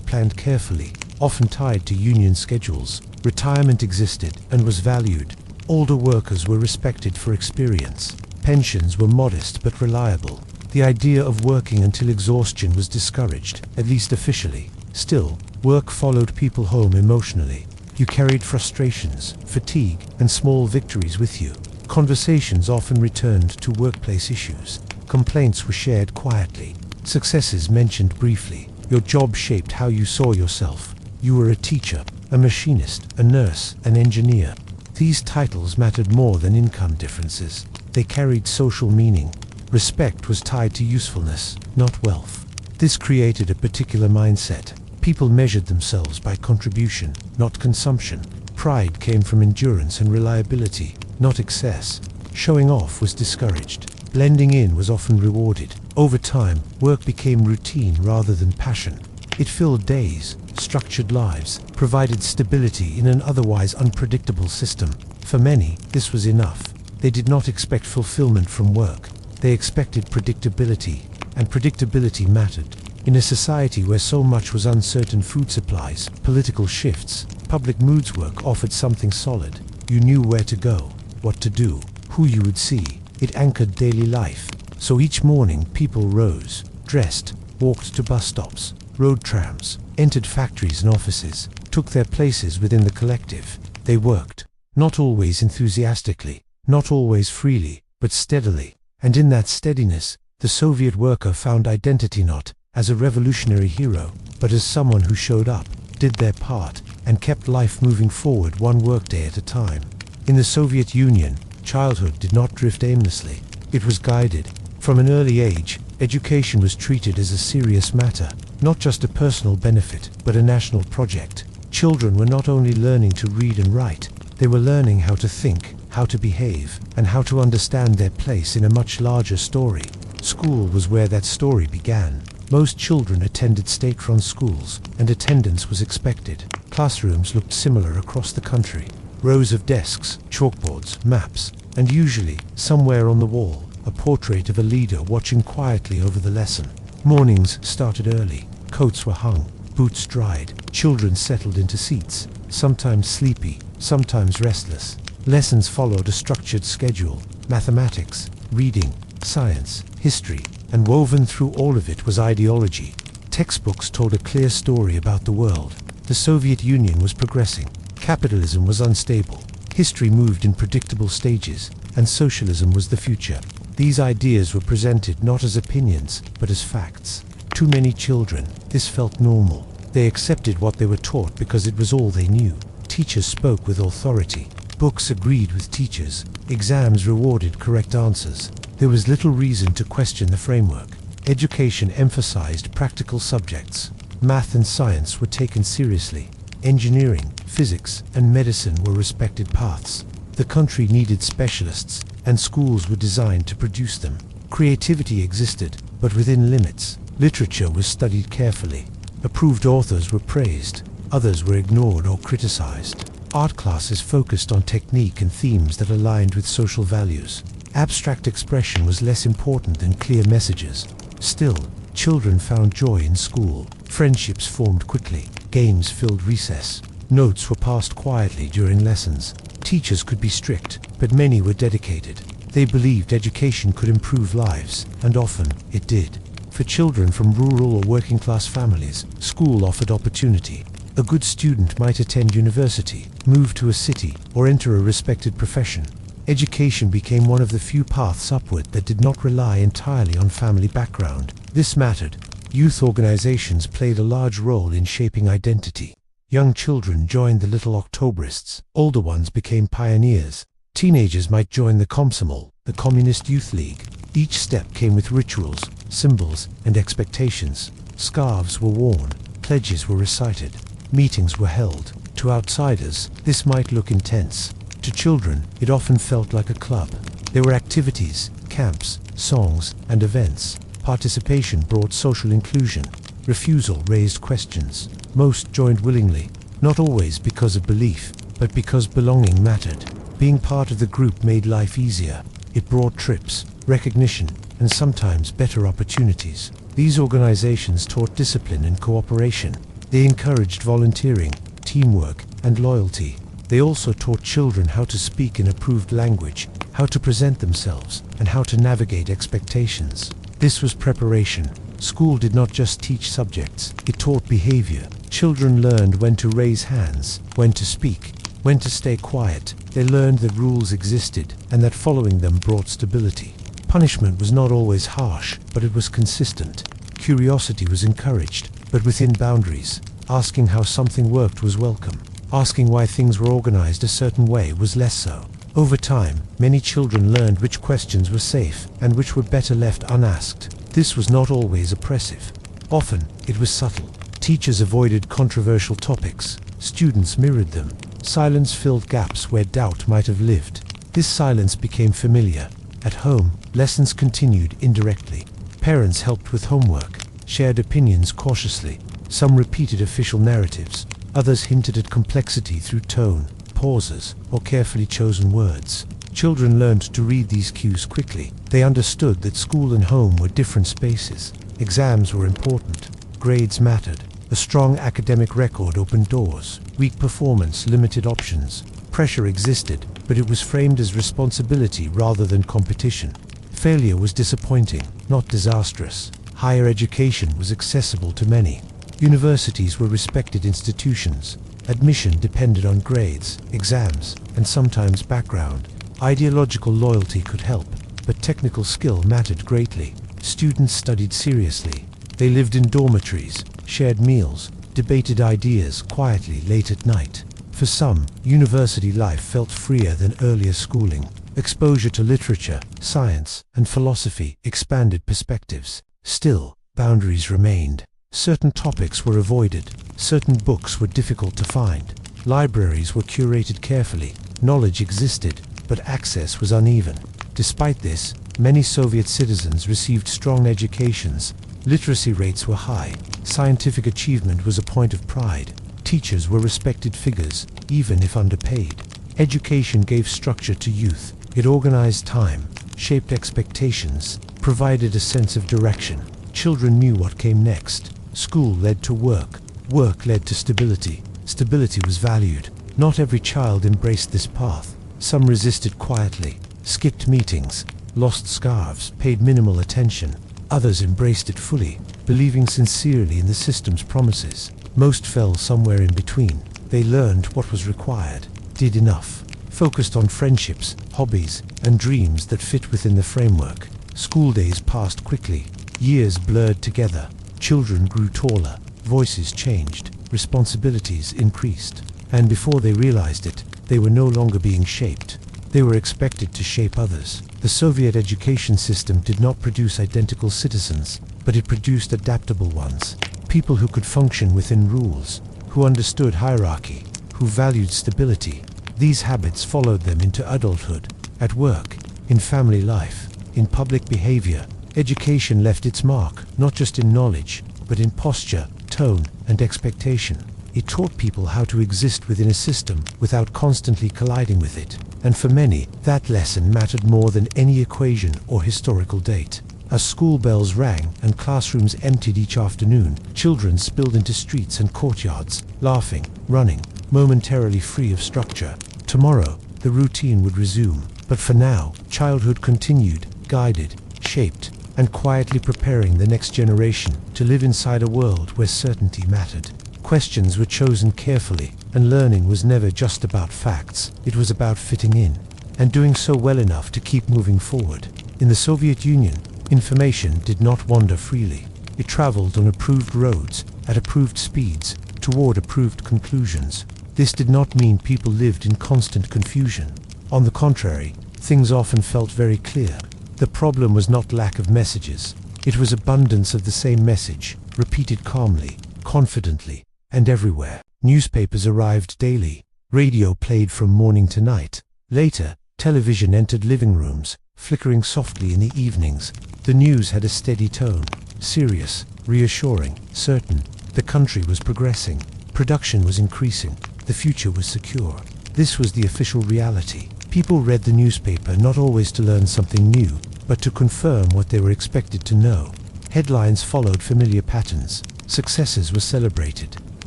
planned carefully, often tied to union schedules. Retirement existed and was valued. Older workers were respected for experience. Pensions were modest but reliable. The idea of working until exhaustion was discouraged, at least officially. Still, work followed people home emotionally. You carried frustrations, fatigue, and small victories with you. Conversations often returned to workplace issues. Complaints were shared quietly. Successes mentioned briefly. Your job shaped how you saw yourself. You were a teacher, a machinist, a nurse, an engineer. These titles mattered more than income differences. They carried social meaning. Respect was tied to usefulness, not wealth. This created a particular mindset. People measured themselves by contribution, not consumption. Pride came from endurance and reliability, not excess. Showing off was discouraged. Blending in was often rewarded. Over time, work became routine rather than passion. It filled days, structured lives, provided stability in an otherwise unpredictable system. For many, this was enough. They did not expect fulfillment from work. They expected predictability, and predictability mattered. In a society where so much was uncertain, food supplies, political shifts, public moods, work offered something solid. You knew where to go, what to do, who you would see. It anchored daily life. So each morning people rose, dressed, walked to bus stops, rode trams, entered factories and offices, took their places within the collective. They worked, not always enthusiastically, not always freely, but steadily. And in that steadiness, the Soviet worker found identity not as a revolutionary hero, but as someone who showed up, did their part, and kept life moving forward one workday at a time. In the Soviet Union, childhood did not drift aimlessly. It was guided. From an early age, education was treated as a serious matter, not just a personal benefit, but a national project. Children were not only learning to read and write, they were learning how to think, how to behave, and how to understand their place in a much larger story. School was where that story began. Most children attended state-run schools, and attendance was expected. Classrooms looked similar across the country. Rows of desks, chalkboards, maps, and usually, somewhere on the wall, a portrait of a leader watching quietly over the lesson. Mornings started early. Coats were hung, boots dried. Children settled into seats, sometimes sleepy, sometimes restless. Lessons followed a structured schedule: mathematics, reading, science, history, and woven through all of it was ideology. Textbooks told a clear story about the world. The Soviet Union was progressing. Capitalism was unstable. History moved in predictable stages, and socialism was the future. These ideas were presented not as opinions, but as facts. To many children, this felt normal. They accepted what they were taught because it was all they knew. Teachers spoke with authority. Books agreed with teachers. Exams rewarded correct answers. There was little reason to question the framework. Education emphasized practical subjects. Math and science were taken seriously. Engineering, physics, and medicine were respected paths. The country needed specialists, and schools were designed to produce them. Creativity existed, but within limits. Literature was studied carefully. Approved authors were praised. Others were ignored or criticized. Art classes focused on technique and themes that aligned with social values. Abstract expression was less important than clear messages. Still, children found joy in school. Friendships formed quickly. Games filled recess. Notes were passed quietly during lessons. Teachers could be strict, but many were dedicated. They believed education could improve lives, and often it did. For children from rural or working-class families, school offered opportunity. A good student might attend university, move to a city, or enter a respected profession. Education became one of the few paths upward that did not rely entirely on family background. This mattered. Youth organizations played a large role in shaping identity. Young children joined the Little Octobrists. Older ones became pioneers. Teenagers might join the Komsomol, the Communist Youth League. Each step came with rituals, symbols, and expectations. Scarves were worn, pledges were recited, meetings were held. To outsiders, this might look intense. To children, it often felt like a club. There were activities, camps, songs, and events. Participation brought social inclusion. Refusal raised questions. Most joined willingly, not always because of belief, but because belonging mattered. Being part of the group made life easier. It brought trips, recognition, and sometimes better opportunities. These organizations taught discipline and cooperation. They encouraged volunteering, teamwork, and loyalty. They also taught children how to speak in approved language, how to present themselves, and how to navigate expectations. This was preparation. School did not just teach subjects, it taught behavior. Children learned when to raise hands, when to speak, when to stay quiet. They learned that rules existed, and that following them brought stability. Punishment was not always harsh, but it was consistent. Curiosity was encouraged, but within boundaries. Asking how something worked was welcome. Asking why things were organized a certain way was less so. Over time, many children learned which questions were safe and which were better left unasked. This was not always oppressive. Often, it was subtle. Teachers avoided controversial topics. Students mirrored them. Silence filled gaps where doubt might have lived. This silence became familiar. At home, lessons continued indirectly. Parents helped with homework, shared opinions cautiously. Some repeated official narratives. Others hinted at complexity through tone, pauses, or carefully chosen words. Children learned to read these cues quickly. They understood that school and home were different spaces. Exams were important. Grades mattered. A strong academic record opened doors. Weak performance limited options. Pressure existed, but it was framed as responsibility rather than competition. Failure was disappointing, not disastrous. Higher education was accessible to many. Universities were respected institutions. Admission depended on grades, exams, and sometimes background. Ideological loyalty could help, but technical skill mattered greatly. Students studied seriously. They lived in dormitories, shared meals, debated ideas quietly late at night. For some, university life felt freer than earlier schooling. Exposure to literature, science, and philosophy expanded perspectives. Still, boundaries remained. Certain topics were avoided. Certain books were difficult to find. Libraries were curated carefully. Knowledge existed, but access was uneven. Despite this, many Soviet citizens received strong educations. Literacy rates were high. Scientific achievement was a point of pride. Teachers were respected figures, even if underpaid. Education gave structure to youth. It organized time, shaped expectations, provided a sense of direction. Children knew what came next. School led to work. Work led to stability. Stability was valued. Not every child embraced this path. Some resisted quietly, skipped meetings, lost scarves, paid minimal attention. Others embraced it fully, believing sincerely in the system's promises. Most fell somewhere in between. They learned what was required, did enough, focused on friendships, hobbies, and dreams that fit within the framework. School days passed quickly. Years blurred together. Children grew taller. Voices changed. Responsibilities increased. And before they realized it, they were no longer being shaped. They were expected to shape others. The Soviet education system did not produce identical citizens, but it produced adaptable ones. People who could function within rules, who understood hierarchy, who valued stability. These habits followed them into adulthood, at work, in family life, in public behavior. Education left its mark, not just in knowledge, but in posture, tone, and expectation. It taught people how to exist within a system without constantly colliding with it. And for many, that lesson mattered more than any equation or historical date. As school bells rang and classrooms emptied each afternoon, children spilled into streets and courtyards, laughing, running, momentarily free of structure. Tomorrow, the routine would resume. But for now, childhood continued, guided, shaped, and quietly preparing the next generation to live inside a world where certainty mattered. Questions were chosen carefully, and learning was never just about facts. It was about fitting in, and doing so well enough to keep moving forward. In the Soviet Union, information did not wander freely. It traveled on approved roads, at approved speeds, toward approved conclusions. This did not mean people lived in constant confusion. On the contrary, things often felt very clear. The problem was not lack of messages. It was abundance of the same message, repeated calmly, confidently, and everywhere. Newspapers arrived daily. Radio played from morning to night. Later, television entered living rooms, flickering softly in the evenings. The news had a steady tone, serious, reassuring, certain. The country was progressing. Production was increasing. The future was secure. This was the official reality. People read the newspaper not always to learn something new, but to confirm what they were expected to know. Headlines followed familiar patterns. Successes were celebrated.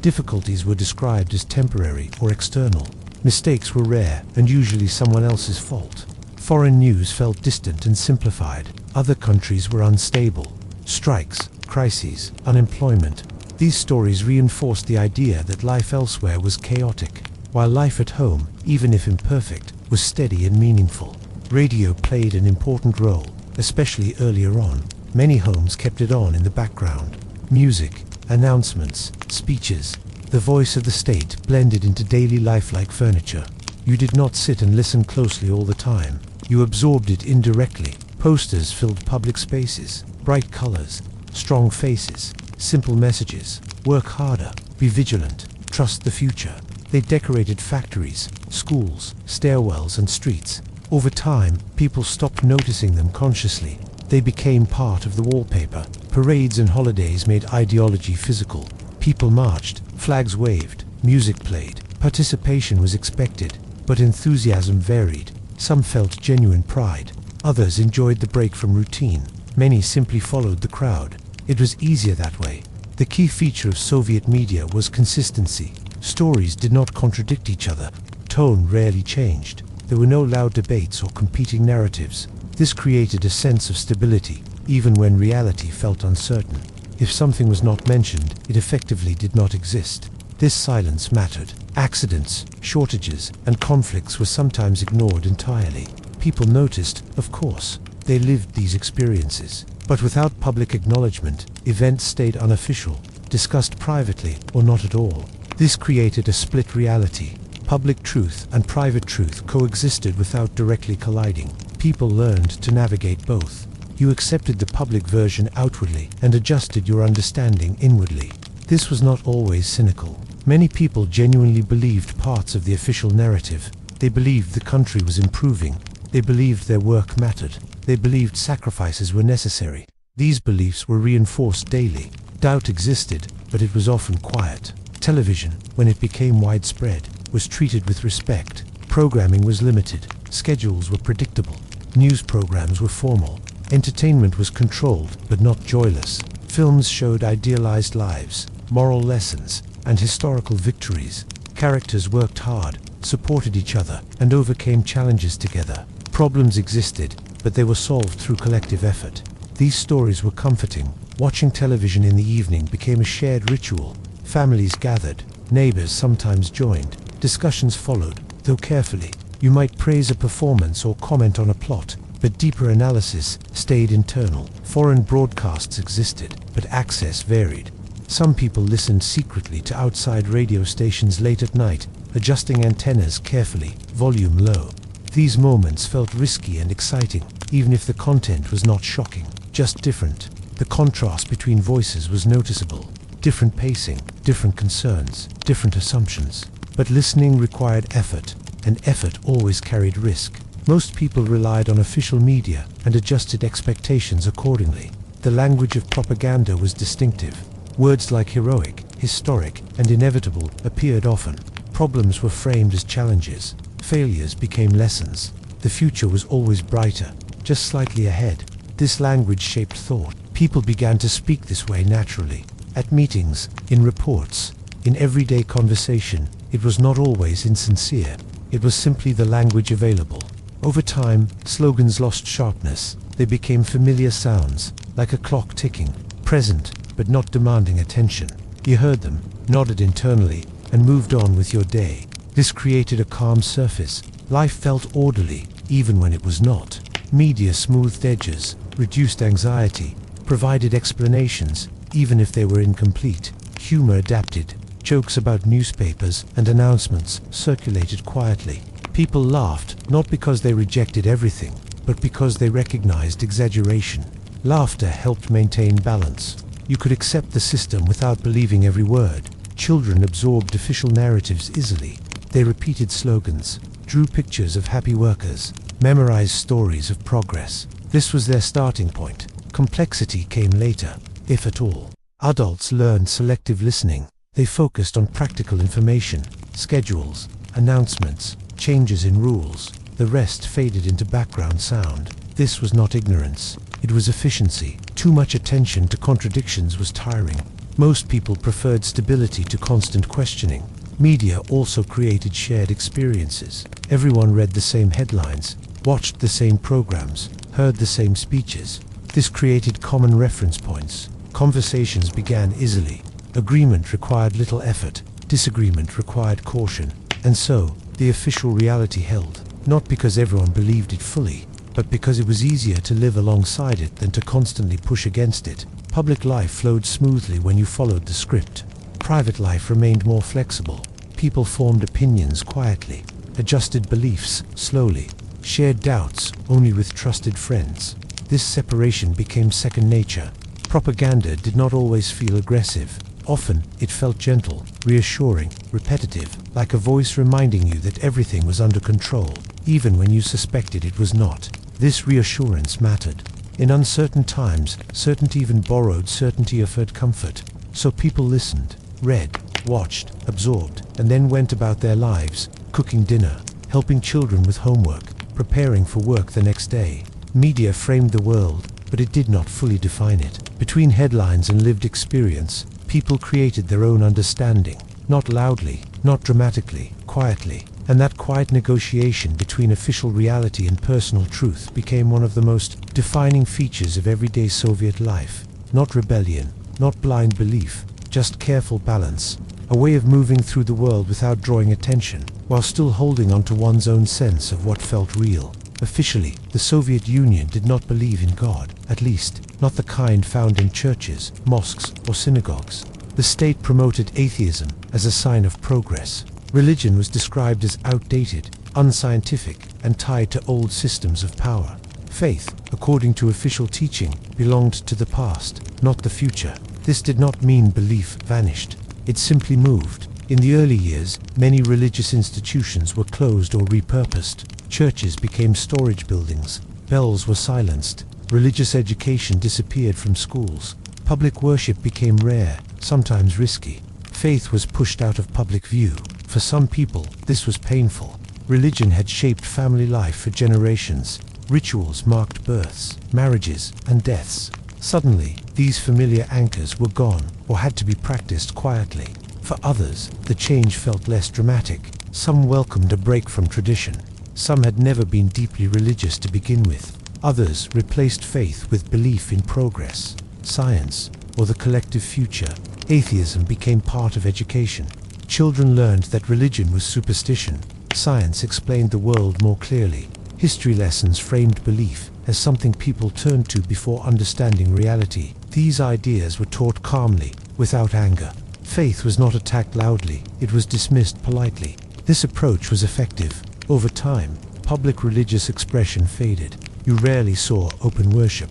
Difficulties were described as temporary or external. Mistakes were rare and usually someone else's fault. Foreign news felt distant and simplified. Other countries were unstable. Strikes, crises, unemployment. These stories reinforced the idea that life elsewhere was chaotic, while life at home, even if imperfect, was steady and meaningful. Radio played an important role, especially earlier on. Many homes kept it on in the background. Music, announcements, speeches, the voice of the state blended into daily life like furniture. You did not sit and listen closely all the time. You absorbed it indirectly. Posters filled public spaces, bright colors, strong faces, simple messages. Work harder, be vigilant, trust the future. They decorated factories, schools, stairwells, and streets. Over time, people stopped noticing them consciously. They became part of the wallpaper. Parades and holidays made ideology physical. People marched, flags waved, music played. Participation was expected, but enthusiasm varied. Some felt genuine pride. Others enjoyed the break from routine. Many simply followed the crowd. It was easier that way. The key feature of Soviet media was consistency. Stories did not contradict each other. Tone rarely changed. There were no loud debates or competing narratives. This created a sense of stability, even when reality felt uncertain. If something was not mentioned, it effectively did not exist. This silence mattered. Accidents, shortages, and conflicts were sometimes ignored entirely. People noticed, of course. They lived these experiences. But without public acknowledgement, events stayed unofficial, discussed privately or not at all. This created a split reality. Public truth and private truth coexisted without directly colliding. People learned to navigate both. You accepted the public version outwardly and adjusted your understanding inwardly. This was not always cynical. Many people genuinely believed parts of the official narrative. They believed the country was improving. They believed their work mattered. They believed sacrifices were necessary. These beliefs were reinforced daily. Doubt existed, but it was often quiet. Television, when it became widespread, was treated with respect. Programming was limited. Schedules were predictable. News programs were formal. Entertainment was controlled, but not joyless. Films showed idealized lives, moral lessons, and historical victories. Characters worked hard, supported each other, and overcame challenges together. Problems existed, but they were solved through collective effort. These stories were comforting. Watching television in the evening became a shared ritual. Families gathered. Neighbors sometimes joined. Discussions followed, though carefully. You might praise a performance or comment on a plot, but deeper analysis stayed internal. Foreign broadcasts existed, but access varied. Some people listened secretly to outside radio stations late at night, adjusting antennas carefully, volume low. These moments felt risky and exciting, even if the content was not shocking, just different. The contrast between voices was noticeable. Different pacing, different concerns, different assumptions. But listening required effort, and effort always carried risk. Most people relied on official media and adjusted expectations accordingly. The language of propaganda was distinctive. Words like heroic, historic, and inevitable appeared often. Problems were framed as challenges. Failures became lessons. The future was always brighter, just slightly ahead. This language shaped thought. People began to speak this way naturally. At meetings, in reports, in everyday conversation, it was not always insincere. It was simply the language available. Over time, slogans lost sharpness. They became familiar sounds, like a clock ticking, present, but not demanding attention. You heard them, nodded internally, and moved on with your day. This created a calm surface. Life felt orderly, even when it was not. Media smoothed edges, reduced anxiety, provided explanations, even if they were incomplete. Humor adapted. Jokes about newspapers and announcements circulated quietly. People laughed, not because they rejected everything, but because they recognized exaggeration. Laughter helped maintain balance. You could accept the system without believing every word. Children absorbed official narratives easily. They repeated slogans, drew pictures of happy workers, memorized stories of progress. This was their starting point. Complexity came later, if at all. Adults learned selective listening. They focused on practical information, schedules, announcements, changes in rules. The rest faded into background sound. This was not ignorance. It was efficiency. Too much attention to contradictions was tiring. Most people preferred stability to constant questioning. Media also created shared experiences. Everyone read the same headlines, watched the same programs, heard the same speeches. This created common reference points. Conversations began easily. Agreement required little effort. Disagreement required caution. And so, the official reality held, not because everyone believed it fully, but because it was easier to live alongside it than to constantly push against it. Public life flowed smoothly when you followed the script. Private life remained more flexible. People formed opinions quietly, adjusted beliefs slowly, shared doubts only with trusted friends. This separation became second nature. Propaganda did not always feel aggressive. Often, it felt gentle, reassuring, repetitive. like a voice reminding you that everything was under control, even when you suspected it was not. This reassurance mattered. In uncertain times, certainty even borrowed certainty offered comfort. So people listened, read, watched, absorbed, and then went about their lives, cooking dinner, helping children with homework, preparing for work the next day. Media framed the world, but it did not fully define it. Between headlines and lived experience, people created their own understanding, not loudly, not dramatically, quietly. And that quiet negotiation between official reality and personal truth became one of the most defining features of everyday Soviet life. Not rebellion, not blind belief, just careful balance, a way of moving through the world without drawing attention, while still holding on to one's own sense of what felt real. Officially, the Soviet Union did not believe in God, at least, not the kind found in churches, mosques, or synagogues. The state promoted atheism as a sign of progress. Religion was described as outdated, unscientific, and tied to old systems of power. Faith, according to official teaching, belonged to the past, not the future. This did not mean belief vanished. It simply moved. In the early years, many religious institutions were closed or repurposed. Churches became storage buildings. Bells were silenced. Religious education disappeared from schools. Public worship became rare, sometimes risky. Faith was pushed out of public view. For some people, this was painful. Religion had shaped family life for generations. Rituals marked births, marriages, and deaths. Suddenly, these familiar anchors were gone or had to be practiced quietly. For others, the change felt less dramatic. Some welcomed a break from tradition. Some had never been deeply religious to begin with. Others replaced faith with belief in progress, science, or the collective future. Atheism became part of education. Children learned that religion was superstition. Science explained the world more clearly. History lessons framed belief as something people turned to before understanding reality. These ideas were taught calmly, without anger. Faith was not attacked loudly, it was dismissed politely. This approach was effective. Over time, public religious expression faded. You rarely saw open worship.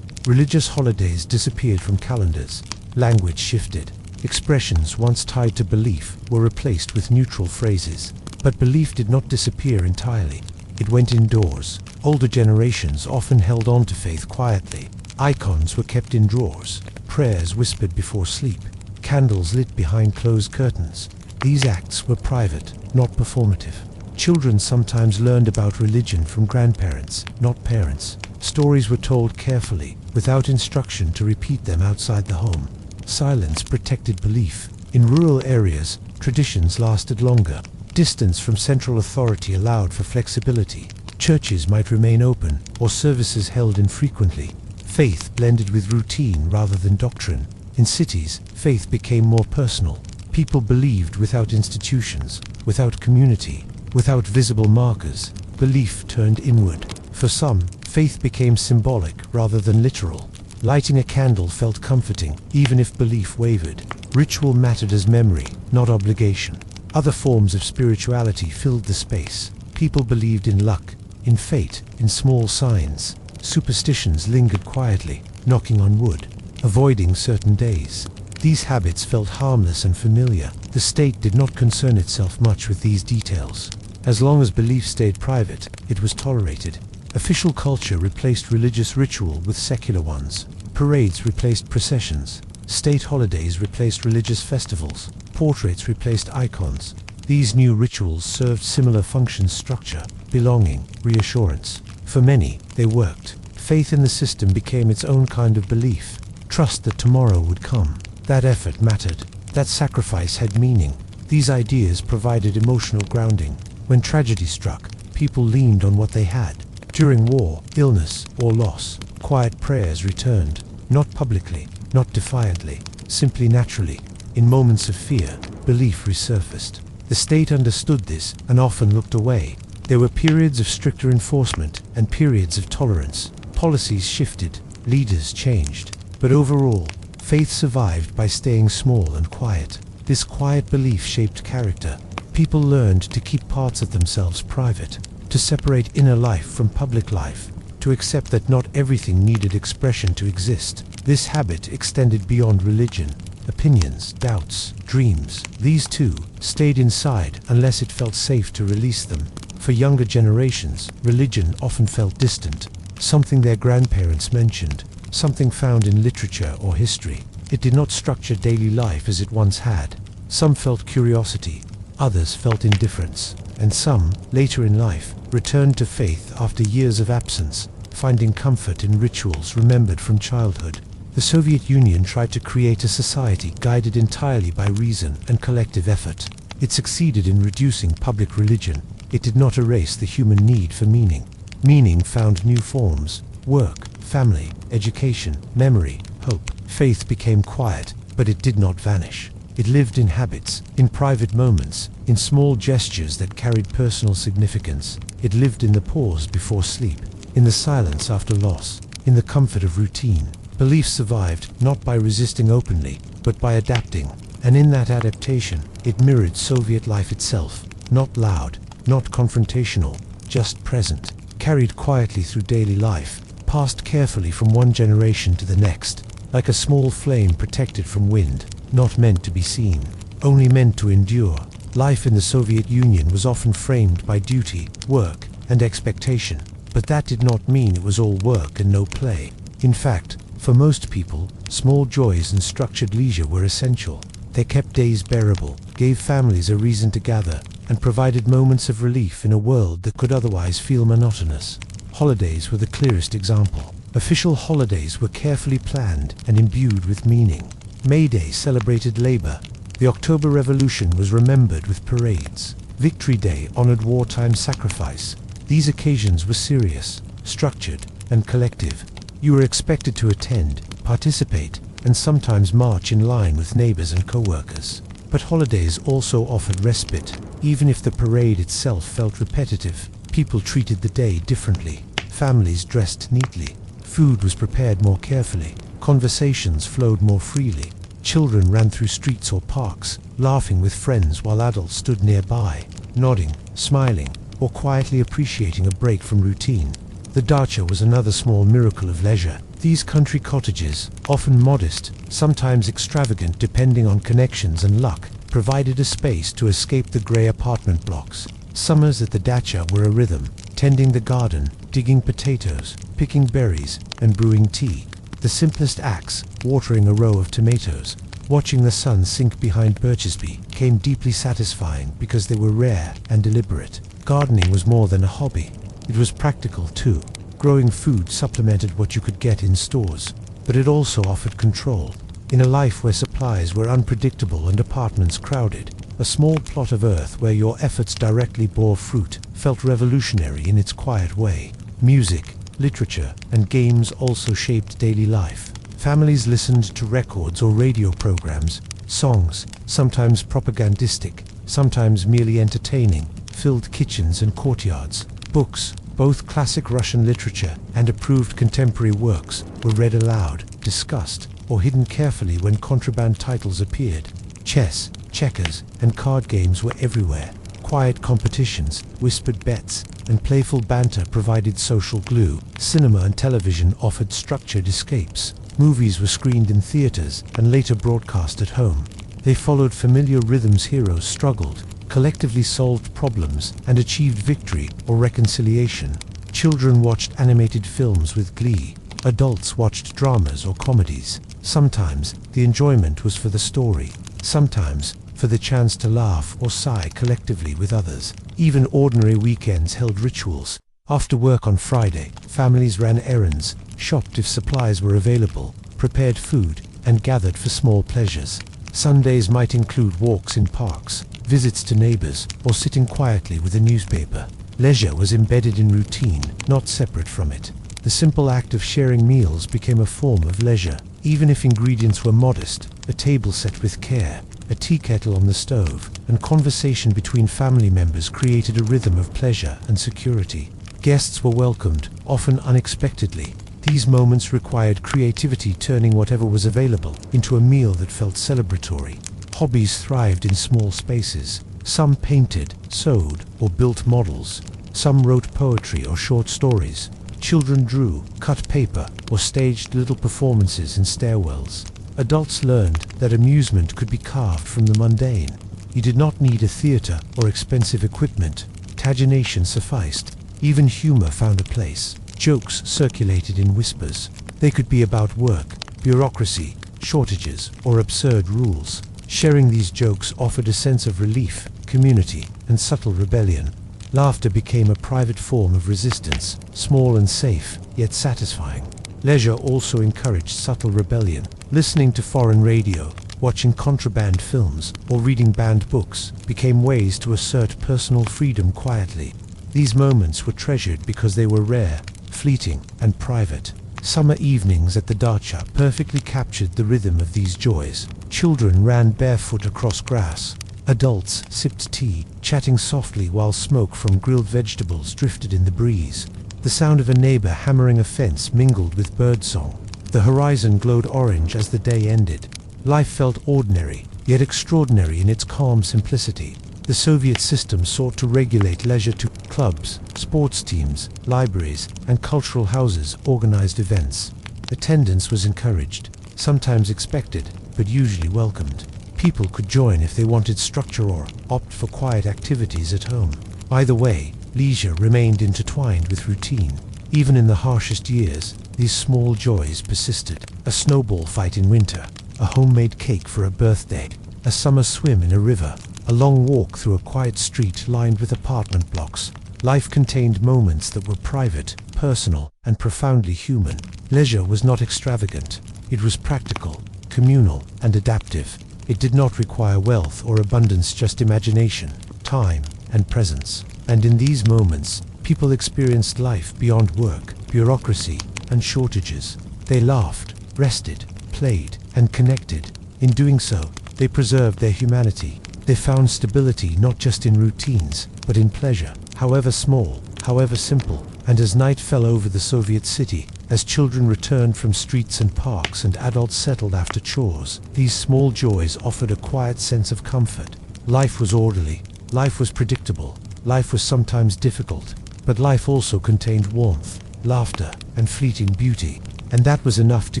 Religious holidays disappeared from calendars. Language shifted. Expressions once tied to belief were replaced with neutral phrases. But belief did not disappear entirely. It went indoors. Older generations often held on to faith quietly. Icons were kept in drawers. Prayers whispered before sleep. Candles lit behind closed curtains. These acts were private, not performative. Children sometimes learned about religion from grandparents, not parents. Stories were told carefully, without instruction to repeat them outside the home. Silence protected belief. In rural areas, traditions lasted longer. Distance from central authority allowed for flexibility. Churches might remain open, or services held infrequently. Faith blended with routine rather than doctrine. In cities, faith became more personal. People believed without institutions, without community, without visible markers. Belief turned inward. For some, faith became symbolic rather than literal. Lighting a candle felt comforting, even if belief wavered. Ritual mattered as memory, not obligation. Other forms of spirituality filled the space. People believed in luck, in fate, in small signs. Superstitions lingered quietly, knocking on wood, avoiding certain days. These habits felt harmless and familiar. The state did not concern itself much with these details. As long as belief stayed private, it was tolerated. Official culture replaced religious ritual with secular ones. Parades replaced processions. State holidays replaced religious festivals. Portraits replaced icons. These new rituals served similar functions: structure, belonging, reassurance. For many, they worked. Faith in the system became its own kind of belief. Trust that tomorrow would come. That effort mattered. That sacrifice had meaning. These ideas provided emotional grounding. When tragedy struck, people leaned on what they had. During war, illness, or loss, quiet prayers returned. Not publicly, not defiantly, simply naturally. In moments of fear, belief resurfaced. The state understood this and often looked away. There were periods of stricter enforcement and periods of tolerance. Policies shifted, leaders changed. But overall, faith survived by staying small and quiet. This quiet belief shaped character. People learned to keep parts of themselves private, to separate inner life from public life, to accept that not everything needed expression to exist. This habit extended beyond religion. opinions, doubts, dreams. These too stayed inside unless it felt safe to release them. For younger generations, religion often felt distant, something their grandparents mentioned, something found in literature or history. It did not structure daily life as it once had. Some felt curiosity, others felt indifference, and some, later in life, returned to faith after years of absence, finding comfort in rituals remembered from childhood. The Soviet Union tried to create a society guided entirely by reason and collective effort. It succeeded in reducing public religion. It did not erase the human need for meaning. Meaning found new forms: work, family, education, memory, hope. Faith became quiet, but it did not vanish. It lived in habits, in private moments, in small gestures that carried personal significance. It lived in the pause before sleep, in the silence after loss, in the comfort of routine. Belief survived not by resisting openly, but by adapting. And in that adaptation, it mirrored Soviet life itself. Not loud, not confrontational, just present. Carried quietly through daily life, passed carefully from one generation to the next, like a small flame protected from wind, not meant to be seen, only meant to endure. Life in the Soviet Union was often framed by duty, work, and expectation, but that did not mean it was all work and no play. In fact, for most people, small joys and structured leisure were essential. They kept days bearable, gave families a reason to gather, and provided moments of relief in a world that could otherwise feel monotonous. Holidays were the clearest example. Official holidays were carefully planned and imbued with meaning. May Day celebrated labor. The October Revolution was remembered with parades. Victory Day honored wartime sacrifice. These occasions were serious, structured, and collective. You were expected to attend, participate, and sometimes march in line with neighbors and co-workers. But holidays also offered respite. Even if the parade itself felt repetitive, people treated the day differently. Families dressed neatly. Food was prepared more carefully. Conversations flowed more freely. Children ran through streets or parks, laughing with friends while adults stood nearby, nodding, smiling, or quietly appreciating a break from routine. The dacha was another small miracle of leisure. These country cottages, often modest, sometimes extravagant depending on connections and luck, provided a space to escape the grey apartment blocks. Summers at the dacha were a rhythm, tending the garden, digging potatoes, picking berries, and brewing tea. The simplest acts, watering a row of tomatoes, watching the sun sink behind birches became deeply satisfying because they were rare and deliberate. Gardening was more than a hobby. It was practical too. Growing food supplemented what you could get in stores, but it also offered control. In a life where supplies were unpredictable and apartments crowded, a small plot of earth where your efforts directly bore fruit felt revolutionary in its quiet way. Music, literature, and games also shaped daily life. Families listened to records or radio programs. Songs, sometimes propagandistic, sometimes merely entertaining, filled kitchens and courtyards. Books, both classic Russian literature and approved contemporary works, were read aloud, discussed, or hidden carefully when contraband titles appeared. Chess, checkers, and card games were everywhere. Quiet competitions, whispered bets, and playful banter provided social glue. Cinema and television offered structured escapes. Movies were screened in theaters and later broadcast at home. They followed familiar rhythms. Heroes struggled, collectively solved problems, and achieved victory or reconciliation. Children watched animated films with glee. Adults watched dramas or comedies. Sometimes the enjoyment was for the story. Sometimes for the chance to laugh or sigh collectively with others. Even ordinary weekends held rituals. After work on Friday, families ran errands, shopped if supplies were available, prepared food, and gathered for small pleasures. Sundays might include walks in parks, visits to neighbors, or sitting quietly with a newspaper. Leisure was embedded in routine, not separate from it. The simple act of sharing meals became a form of leisure. Even if ingredients were modest, a table set with care, a tea kettle on the stove, and conversation between family members created a rhythm of pleasure and security. Guests were welcomed, often unexpectedly. These moments required creativity, turning whatever was available into a meal that felt celebratory. Hobbies thrived in small spaces. Some painted, sewed, or built models. Some wrote poetry or short stories. Children drew, cut paper, or staged little performances in stairwells. Adults learned that amusement could be carved from the mundane. You did not need a theater or expensive equipment. Imagination sufficed. Even humor found a place. Jokes circulated in whispers. They could be about work, bureaucracy, shortages, or absurd rules. Sharing these jokes offered a sense of relief, community, and subtle rebellion. Laughter became a private form of resistance, small and safe, yet satisfying. Leisure also encouraged subtle rebellion. Listening to foreign radio, watching contraband films, or reading banned books became ways to assert personal freedom quietly. These moments were treasured because they were rare, fleeting, and private. Summer evenings at the dacha perfectly captured the rhythm of these joys. Children ran barefoot across grass. Adults sipped tea, chatting softly while smoke from grilled vegetables drifted in the breeze. The sound of a neighbor hammering a fence mingled with birdsong. The horizon glowed orange as the day ended. Life felt ordinary, yet extraordinary in its calm simplicity. The Soviet system sought to regulate leisure to clubs, sports teams, libraries, and cultural houses organized events. Attendance was encouraged, sometimes expected, but usually welcomed. People could join if they wanted structure or opt for quiet activities at home. Either way, leisure remained intertwined with routine. Even in the harshest years, these small joys persisted. A snowball fight in winter, a homemade cake for a birthday, a summer swim in a river, a long walk through a quiet street lined with apartment blocks. Life contained moments that were private, personal, and profoundly human. Leisure was not extravagant. It was practical, communal, and adaptive. It did not require wealth or abundance, just imagination, time, and presence. And in these moments, people experienced life beyond work, bureaucracy, and shortages. They laughed, rested, played, and connected. In doing so, they preserved their humanity. They found stability not just in routines, but in pleasure, however small, however simple. And as night fell over the Soviet city, as children returned from streets and parks and adults settled after chores, these small joys offered a quiet sense of comfort. Life was orderly, life was predictable, life was sometimes difficult, but life also contained warmth, laughter, and fleeting beauty. And that was enough to